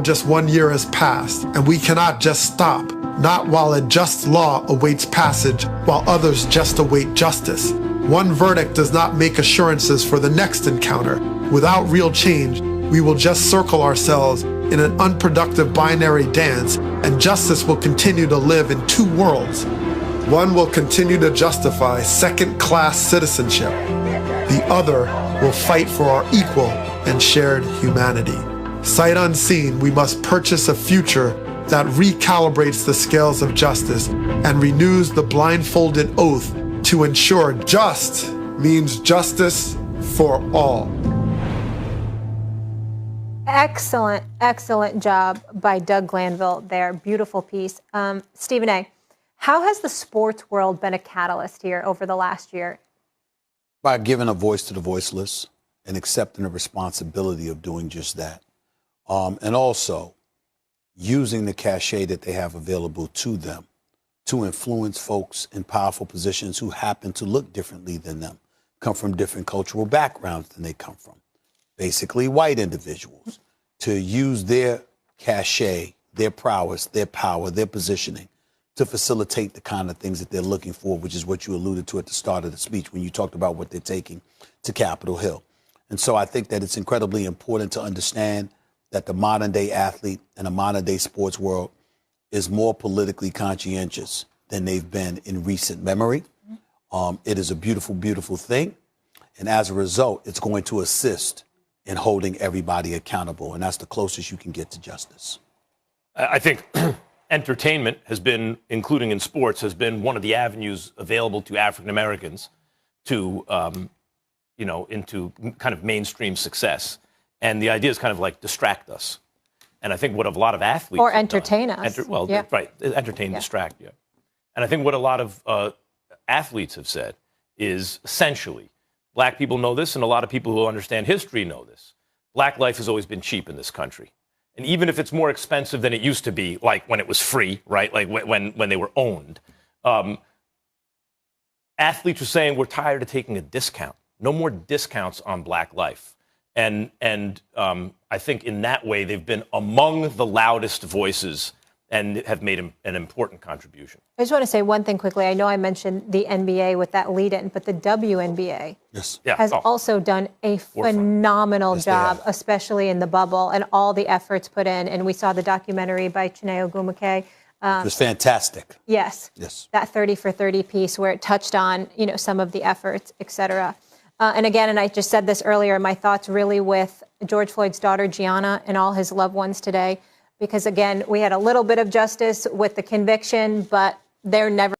[SPEAKER 19] just 1 year has passed, and we cannot just stop, not while a just law awaits passage, while others just await justice. One verdict does not make assurances for the next encounter. Without real change, we will just circle ourselves in an unproductive binary dance, and justice will continue to live in two worlds. One will continue to justify second-class citizenship. The other will fight for our equal and shared humanity. Sight unseen, we must purchase a future that recalibrates the scales of justice and renews the blindfolded oath to ensure just means justice for all.
[SPEAKER 1] Excellent, excellent job by Doug Glanville there. Beautiful piece. Stephen A., how has the sports world been a catalyst here over the last year?
[SPEAKER 7] By giving a voice to the voiceless and accepting the responsibility of doing just that. And also using the cachet that they have available to them to influence folks in powerful positions who happen to look differently than them, come from different cultural backgrounds than they come from, basically white individuals, to use their cachet, their prowess, their power, their positioning to facilitate the kind of things that they're looking for, which is what you alluded to at the start of the speech when you talked about what they're taking to Capitol Hill. And so I think that it's incredibly important to understand that the modern day athlete and the modern day sports world is more politically conscientious than they've been in recent memory. It is a beautiful, beautiful thing. And as a result, it's going to assist in holding everybody accountable. And that's the closest you can get to justice.
[SPEAKER 8] I think entertainment has been, including in sports, has been one of the avenues available to African Americans to, into kind of mainstream success. And the idea is kind of like distract us. And I think what a lot of athletes
[SPEAKER 1] or entertain us.
[SPEAKER 8] Right. Entertain, distract, And I think what a lot of athletes have said is essentially, black people know this, and a lot of people who understand history know this. Black life has always been cheap in this country. And even if it's more expensive than it used to be, like when it was free, right? Like when they were owned, athletes are saying we're tired of taking a discount. No more discounts on black life. And I think in that way, they've been among the loudest voices and have made an important contribution.
[SPEAKER 1] I just want to say one thing quickly. I know I mentioned the NBA with that lead-in, but the WNBA has also done a phenomenal job, especially in the bubble and all the efforts put in. And we saw the documentary by Chiney Ogwumike.
[SPEAKER 7] It was fantastic.
[SPEAKER 1] Yes. That 30 for 30 piece where it touched on, some of the efforts, et cetera. And again, and I just said this earlier, my thoughts really with George Floyd's daughter, Gianna, and all his loved ones today. Because, again, we had a little bit of justice with the conviction, but they're never